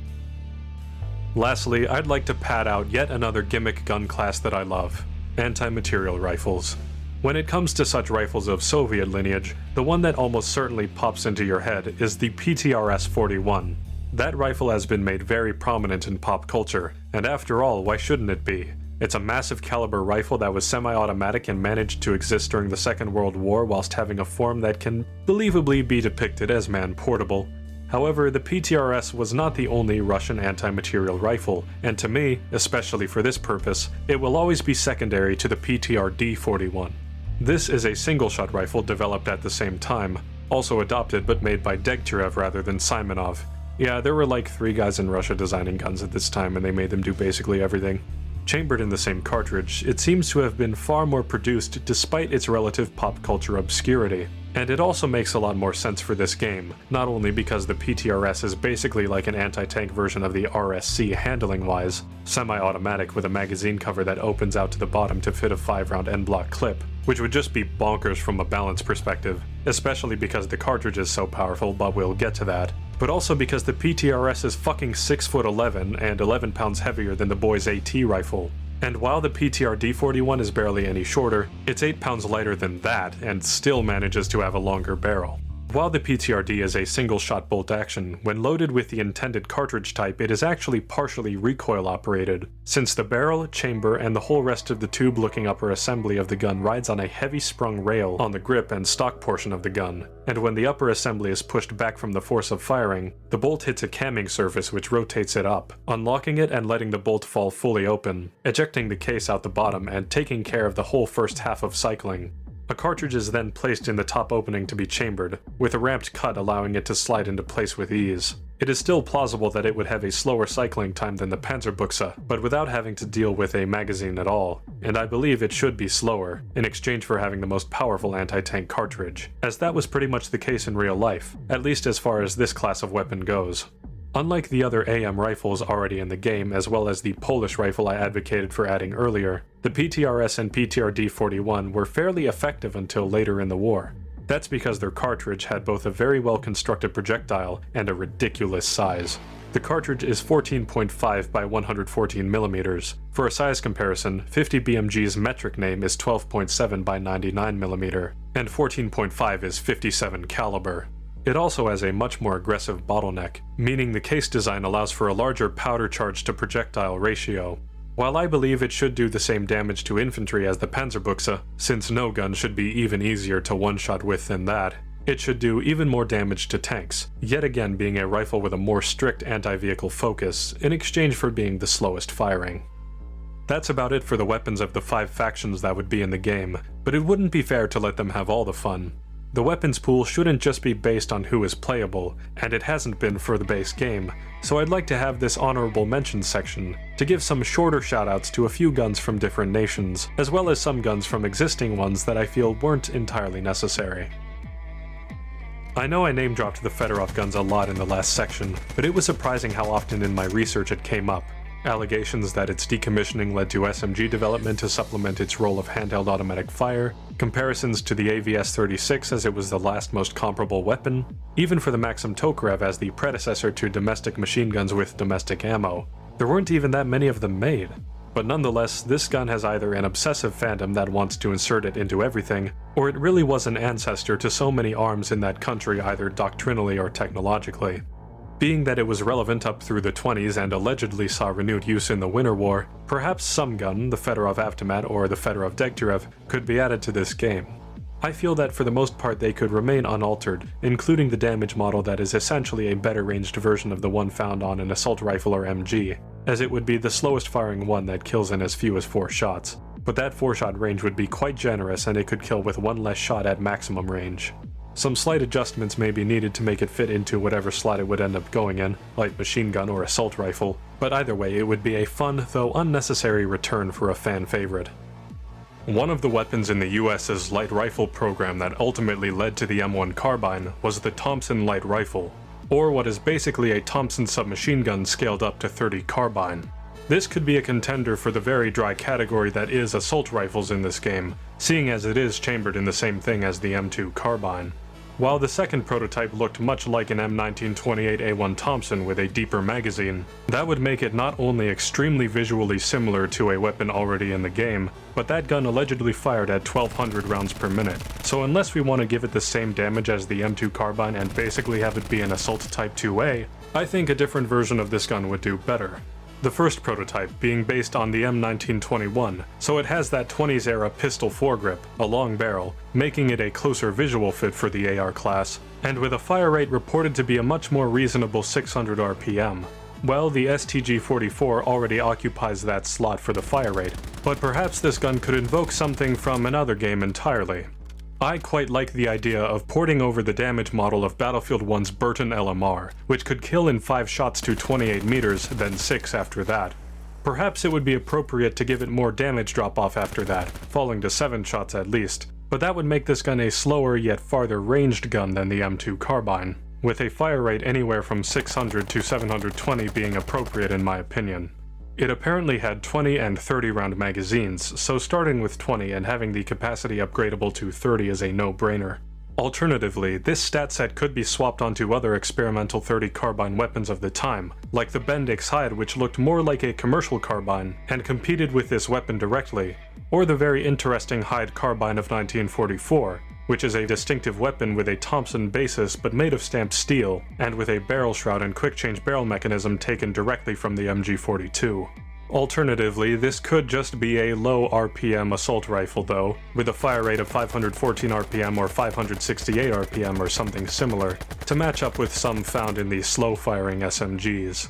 Speaker 1: Lastly, I'd like to pad out yet another gimmick gun class that I love, anti-material rifles. When it comes to such rifles of Soviet lineage, the one that almost certainly pops into your head is the PTRS-41. That rifle has been made very prominent in pop culture, and after all, why shouldn't it be? It's a massive caliber rifle that was semi-automatic and managed to exist during the Second World War whilst having a form that can believably be depicted as man-portable. However, the PTRS was not the only Russian anti-material rifle, and to me, especially for this purpose, it will always be secondary to the PTRD-41. This is a single-shot rifle developed at the same time, also adopted but made by Degtyarev rather than Simonov. Yeah, there were like 3 guys in Russia designing guns at this time and they made them do basically everything. Chambered in the same cartridge, it seems to have been far more produced despite its relative pop culture obscurity. And it also makes a lot more sense for this game, not only because the PTRS is basically like an anti-tank version of the RSC handling-wise, semi-automatic with a magazine cover that opens out to the bottom to fit a 5-round end-block clip, which would just be bonkers from a balance perspective, especially because the cartridge is so powerful, but we'll get to that. But also because the PTRS is fucking 6'11" and 11 pounds heavier than the boy's AT rifle. And while the PTRD-41 is barely any shorter, it's 8 pounds lighter than that and still manages to have a longer barrel. While the PTRD is a single-shot bolt action, when loaded with the intended cartridge type, it is actually partially recoil-operated, since the barrel, chamber, and the whole rest of the tube-looking upper assembly of the gun rides on a heavy-sprung rail on the grip and stock portion of the gun, and when the upper assembly is pushed back from the force of firing, the bolt hits a camming surface which rotates it up, unlocking it and letting the bolt fall fully open, ejecting the case out the bottom and taking care of the whole first half of cycling. A cartridge is then placed in the top opening to be chambered, with a ramped cut allowing it to slide into place with ease. It is still plausible that it would have a slower cycling time than the Panzerbuchse, but without having to deal with a magazine at all, and I believe it should be slower, in exchange for having the most powerful anti-tank cartridge, as that was pretty much the case in real life, at least as far as this class of weapon goes. Unlike the other AM rifles already in the game, as well as the Polish rifle I advocated for adding earlier, the PTRS and PTRD-41 were fairly effective until later in the war. That's because their cartridge had both a very well constructed projectile and a ridiculous size. The cartridge is 14.5 by 114 millimeters. For a size comparison, 50 BMG's metric name is 12.7 by 99 millimeter, and 14.5 is 57 caliber. It also has a much more aggressive bottleneck, meaning the case design allows for a larger powder charge to projectile ratio. While I believe it should do the same damage to infantry as the Panzerbuchse, since no gun should be even easier to one-shot with than that, it should do even more damage to tanks, yet again being a rifle with a more strict anti-vehicle focus, in exchange for being the slowest firing. That's about it for the weapons of the 5 factions that would be in the game, but it wouldn't be fair to let them have all the fun. The weapons pool shouldn't just be based on who is playable, and it hasn't been for the base game, so I'd like to have this honorable mention section to give some shorter shoutouts to a few guns from different nations, as well as some guns from existing ones that I feel weren't entirely necessary. I know I name-dropped the Fedorov guns a lot in the last section, but it was surprising how often in my research it came up. Allegations that its decommissioning led to SMG development to supplement its role of handheld automatic fire, comparisons to the AVS-36 as it was the last most comparable weapon, even for the Maxim Tokarev as the predecessor to domestic machine guns with domestic ammo. There weren't even that many of them made. But nonetheless, this gun has either an obsessive fandom that wants to insert it into everything, or it really was an ancestor to so many arms in that country either doctrinally or technologically. Being that it was relevant up through the 20s and allegedly saw renewed use in the Winter War, perhaps some gun, the Fedorov Avtomat or the Fedorov Degtyarev, could be added to this game. I feel that for the most part they could remain unaltered, including the damage model that is essentially a better ranged version of the one found on an assault rifle or MG, as it would be the slowest firing one that kills in as few as 4 shots. But that 4-shot range would be quite generous and it could kill with 1 less shot at maximum range. Some slight adjustments may be needed to make it fit into whatever slot it would end up going in, like machine gun or assault rifle, but either way it would be a fun, though unnecessary return for a fan favorite. One of the weapons in the US's light rifle program that ultimately led to the M1 carbine was the Thompson light rifle, or what is basically a Thompson submachine gun scaled up to .30 carbine. This could be a contender for the very dry category that is assault rifles in this game, seeing as it is chambered in the same thing as the M2 carbine. While the second prototype looked much like an M1928A1 Thompson with a deeper magazine, that would make it not only extremely visually similar to a weapon already in the game, but that gun allegedly fired at 1200 rounds per minute, so unless we want to give it the same damage as the M2 carbine and basically have it be an assault type 2A, I think a different version of this gun would do better. The first prototype being based on the M1921, so it has that 20s era pistol foregrip, a long barrel, making it a closer visual fit for the AR class, and with a fire rate reported to be a much more reasonable 600 RPM. Well, the STG-44 already occupies that slot for the fire rate, but perhaps this gun could invoke something from another game entirely. I quite like the idea of porting over the damage model of Battlefield 1's Burton LMR, which could kill in 5 shots to 28 meters, then 6 after that. Perhaps it would be appropriate to give it more damage drop-off after that, falling to 7 shots at least, but that would make this gun a slower yet farther ranged gun than the M2 carbine, with a fire rate anywhere from 600 to 720 being appropriate in my opinion. It apparently had 20 and 30 round magazines, so starting with 20 and having the capacity upgradable to 30 is a no-brainer. Alternatively, this stat set could be swapped onto other experimental .30 carbine weapons of the time, like the Bendix Hyde, which looked more like a commercial carbine and competed with this weapon directly, or the very interesting Hyde carbine of 1944, which is a distinctive weapon with a Thompson basis but made of stamped steel, and with a barrel shroud and quick-change barrel mechanism taken directly from the MG42. Alternatively, this could just be a low RPM assault rifle though, with a fire rate of 514 RPM or 568 RPM or something similar, to match up with some found in the slow-firing SMGs.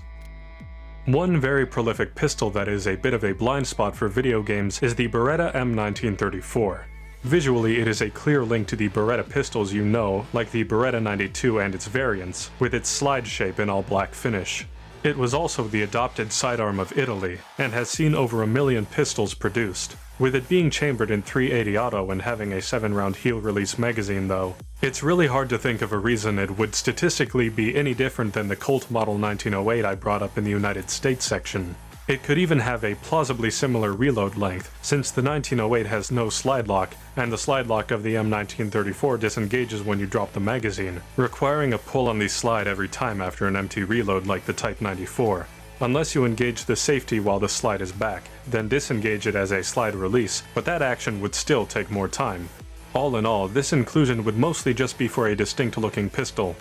Speaker 1: One very prolific pistol that is a bit of a blind spot for video games is the Beretta M1934. Visually, it is a clear link to the Beretta pistols you know, like the Beretta 92 and its variants, with its slide shape in all black finish. It was also the adopted sidearm of Italy, and has seen over 1 million pistols produced. With it being chambered in .380 auto and having a 7-round heel-release magazine though, it's really hard to think of a reason it would statistically be any different than the Colt Model 1908 I brought up in the United States section. It could even have a plausibly similar reload length, since the 1908 has no slide lock, and the slide lock of the M1934 disengages when you drop the magazine, requiring a pull on the slide every time after an empty reload like the Type 94. Unless you engage the safety while the slide is back, then disengage it as a slide release, but that action would still take more time. All in all, this inclusion would mostly just be for a distinct-looking pistol.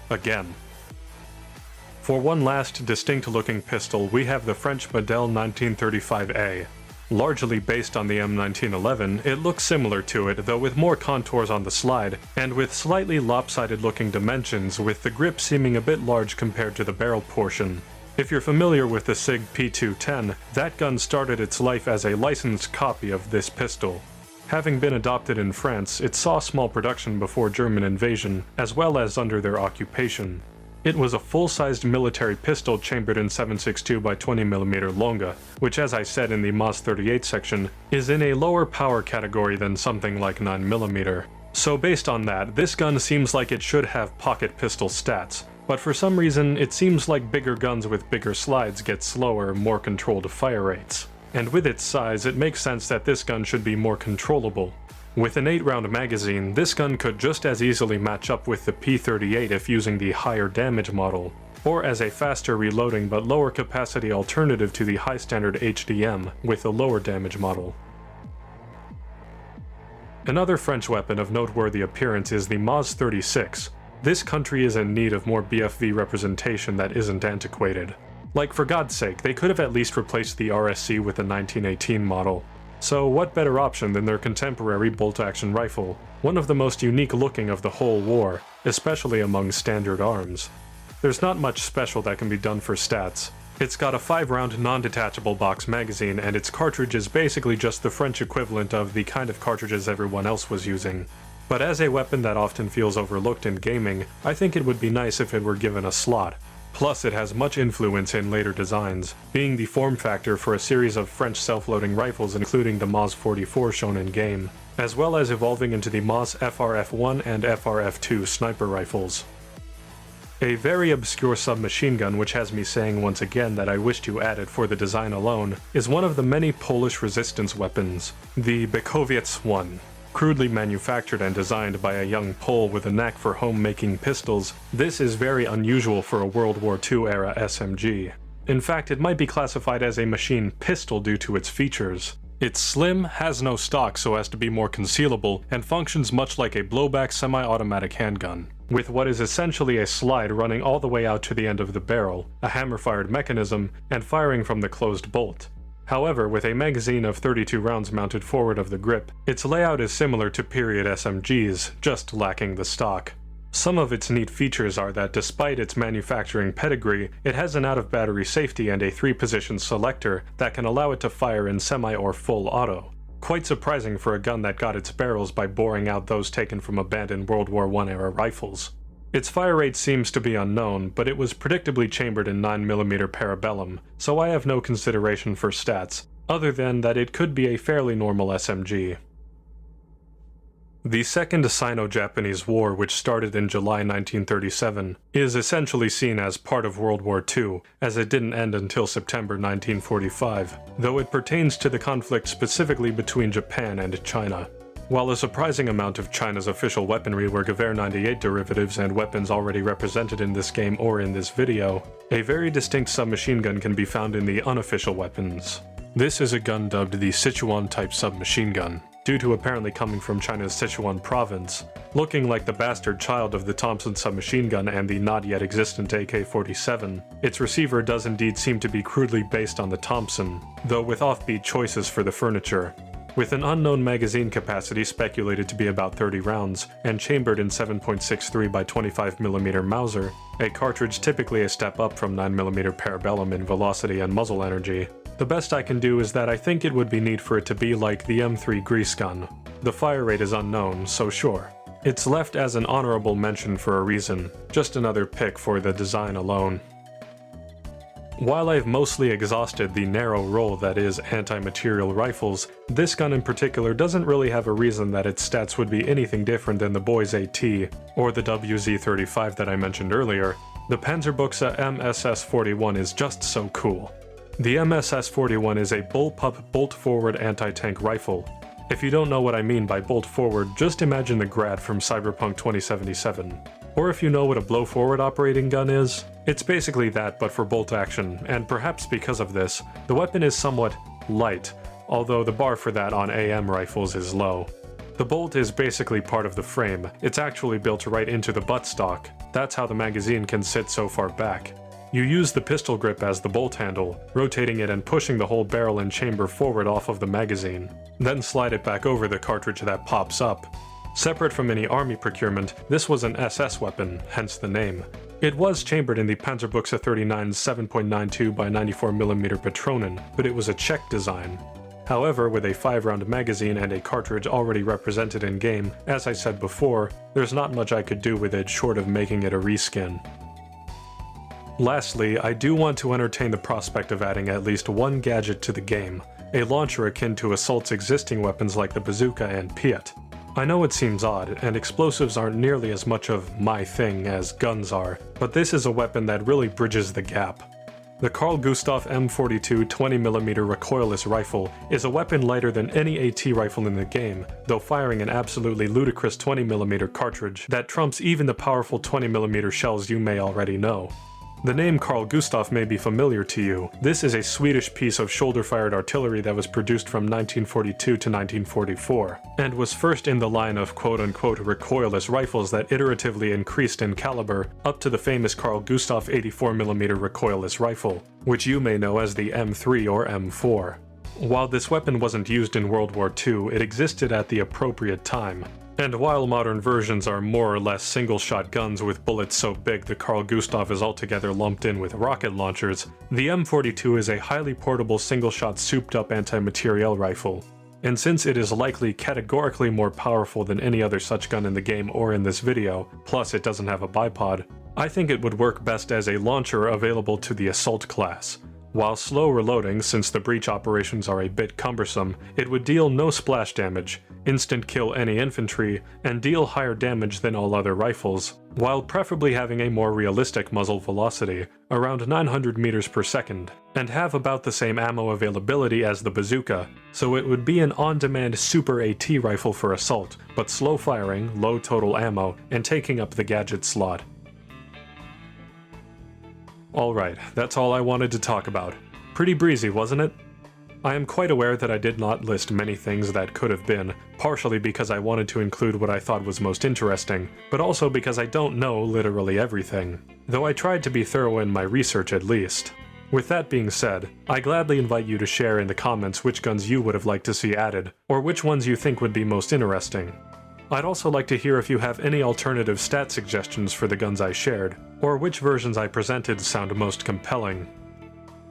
Speaker 1: Again. For one last distinct-looking pistol, we have the French Model 1935A. Largely based on the M1911, it looks similar to it, though with more contours on the slide, and with slightly lopsided-looking dimensions, with the grip seeming a bit large compared to the barrel portion. If you're familiar with the SIG P210, that gun started its life as a licensed copy of this pistol. Having been adopted in France, it saw small production before German invasion, as well as under their occupation. It was a full-sized military pistol chambered in 7.62 by 20mm Longa, which, as I said in the MAS 38 section, is in a lower power category than something like 9mm. So based on that, this gun seems like it should have pocket pistol stats, but for some reason it seems like bigger guns with bigger slides get slower, more controlled fire rates. And with its size, it makes sense that this gun should be more controllable. With an 8-round magazine, this gun could just as easily match up with the P38 if using the higher damage model, or as a faster reloading but lower capacity alternative to the high standard HDM with a lower damage model. Another French weapon of noteworthy appearance is the MAS 36. This country is in need of more BFV representation that isn't antiquated. Like, for God's sake, they could have at least replaced the RSC with the 1918 model. So what better option than their contemporary bolt-action rifle, one of the most unique looking of the whole war, especially among standard arms. There's not much special that can be done for stats. It's got a 5-round non-detachable box magazine, and its cartridge is basically just the French equivalent of the kind of cartridges everyone else was using. But as a weapon that often feels overlooked in gaming, I think it would be nice if it were given a slot. Plus, it has much influence in later designs, being the form factor for a series of French self-loading rifles including the MAS 44 shown in game, as well as evolving into the MAS FRF1 and FRF2 sniper rifles. A very obscure submachine gun which has me saying once again that I wish to add it for the design alone is one of the many Polish resistance weapons, the Bekowiec 1. Crudely manufactured and designed by a young Pole with a knack for home-making pistols, this is very unusual for a World War II era SMG. In fact, it might be classified as a machine pistol due to its features. It's slim, has no stock so as to be more concealable, and functions much like a blowback semi-automatic handgun, with what is essentially a slide running all the way out to the end of the barrel, a hammer-fired mechanism, and firing from the closed bolt. However, with a magazine of 32 rounds mounted forward of the grip, its layout is similar to period SMGs, just lacking the stock. Some of its neat features are that despite its manufacturing pedigree, it has an out-of-battery safety and a 3-position selector that can allow it to fire in semi or full auto. Quite surprising for a gun that got its barrels by boring out those taken from abandoned World War I era rifles. Its fire rate seems to be unknown, but it was predictably chambered in 9mm parabellum, so I have no consideration for stats, other than that it could be a fairly normal SMG. The Second Sino-Japanese War, which started in July 1937, is essentially seen as part of World War II, as it didn't end until September 1945, though it pertains to the conflict specifically between Japan and China. While a surprising amount of China's official weaponry were Gewehr 98 derivatives and weapons already represented in this game or in this video, a very distinct submachine gun can be found in the unofficial weapons. This is a gun dubbed the Sichuan-type submachine gun, due to apparently coming from China's Sichuan province, looking like the bastard child of the Thompson submachine gun and the not-yet-existent AK-47. Its receiver does indeed seem to be crudely based on the Thompson, though with offbeat choices for the furniture. With an unknown magazine capacity speculated to be about 30 rounds, and chambered in 7.63 by 25mm Mauser, a cartridge typically a step up from 9mm Parabellum in velocity and muzzle energy, The best I can do is that I think it would be neat for it to be like the M3 grease gun. The fire rate is unknown, so sure. It's left as an honorable mention for a reason, just another pick for the design alone. While I've mostly exhausted the narrow role that is anti-material rifles, this gun in particular doesn't really have a reason that its stats would be anything different than the Boys AT or the WZ-35 that I mentioned earlier. The Panzerbuchse MSS-41 is just so cool. The MSS-41 is a bullpup bolt-forward anti-tank rifle. If you don't know what I mean by bolt-forward, just imagine the Gerät from Cyberpunk 2077. Or if you know what a blow-forward operating gun is, it's basically that but for bolt action, and perhaps because of this, the weapon is somewhat light, although the bar for that on AM rifles is low. The bolt is basically part of the frame, it's actually built right into the buttstock. That's how the magazine can sit so far back. You use the pistol grip as the bolt handle, rotating it and pushing the whole barrel and chamber forward off of the magazine. Then slide it back over the cartridge that pops up. Separate from any army procurement, this was an SS weapon, hence the name. It was chambered in the Panzerbuchse 39's 7.92 by 94mm Patronen, but it was a Czech design. However, with a 5-round magazine and a cartridge already represented in-game, as I said before, there's not much I could do with it short of making it a reskin. Lastly, I do want to entertain the prospect of adding at least one gadget to the game, a launcher akin to Assault's existing weapons like the bazooka and Piat. I know it seems odd, and explosives aren't nearly as much of my thing as guns are, but this is a weapon that really bridges the gap. The Carl Gustaf M42 20mm recoilless rifle is a weapon lighter than any AT rifle in the game, though firing an absolutely ludicrous 20mm cartridge that trumps even the powerful 20mm shells you may already know. The name Carl Gustaf may be familiar to you. This is a Swedish piece of shoulder-fired artillery that was produced from 1942 to 1944, and was first in the line of quote-unquote recoilless rifles that iteratively increased in caliber up to the famous Carl Gustaf 84mm recoilless rifle, which you may know as the M3 or M4. While this weapon wasn't used in World War II, it existed at the appropriate time. And while modern versions are more or less single-shot guns with bullets so big the Carl Gustaf is altogether lumped in with rocket launchers, the M42 is a highly portable single-shot souped-up anti-materiel rifle. And since it is likely categorically more powerful than any other such gun in the game or in this video, plus it doesn't have a bipod, I think it would work best as a launcher available to the Assault class. While slow reloading, since the breach operations are a bit cumbersome, it would deal no splash damage, instant kill any infantry, and deal higher damage than all other rifles, while preferably having a more realistic muzzle velocity, around 900 meters per second, and have about the same ammo availability as the bazooka, so it would be an on-demand super AT rifle for assault, but slow firing, low total ammo, and taking up the gadget slot. Alright, that's all I wanted to talk about. Pretty breezy, wasn't it? I am quite aware that I did not list many things that could have been, partially because I wanted to include what I thought was most interesting, but also because I don't know literally everything, though I tried to be thorough in my research at least. With that being said, I gladly invite you to share in the comments which guns you would have liked to see added, or which ones you think would be most interesting. I'd also like to hear if you have any alternative stat suggestions for the guns I shared, or which versions I presented sound most compelling.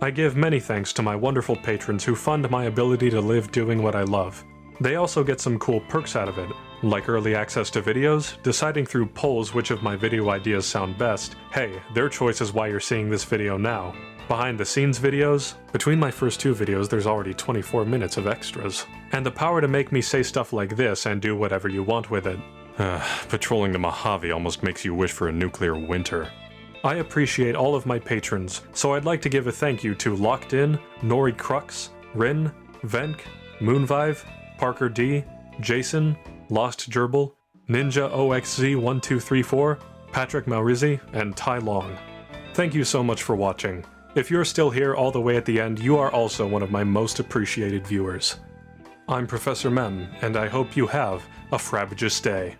Speaker 1: I give many thanks to my wonderful patrons who fund my ability to live doing what I love. They also get some cool perks out of it, like early access to videos, deciding through polls which of my video ideas sound best. Hey, their choice is why you're seeing this video now. Behind the scenes videos, between my first 2 videos there's already 24 minutes of extras. And the power to make me say stuff like this and do whatever you want with it. Patrolling the Mojave almost makes you wish for a nuclear winter. I appreciate all of my patrons, so I'd like to give a thank you to Locked In, Nori Crux, Rin, Venk, Moonvive, Parker D, Jason, Lost Gerbil, Ninja OXZ1234, Patrick Maurizi, and Tai Long. Thank you so much for watching. If you're still here all the way at the end, you are also one of my most appreciated viewers. I'm Professor Mem, and I hope you have a frabjous day.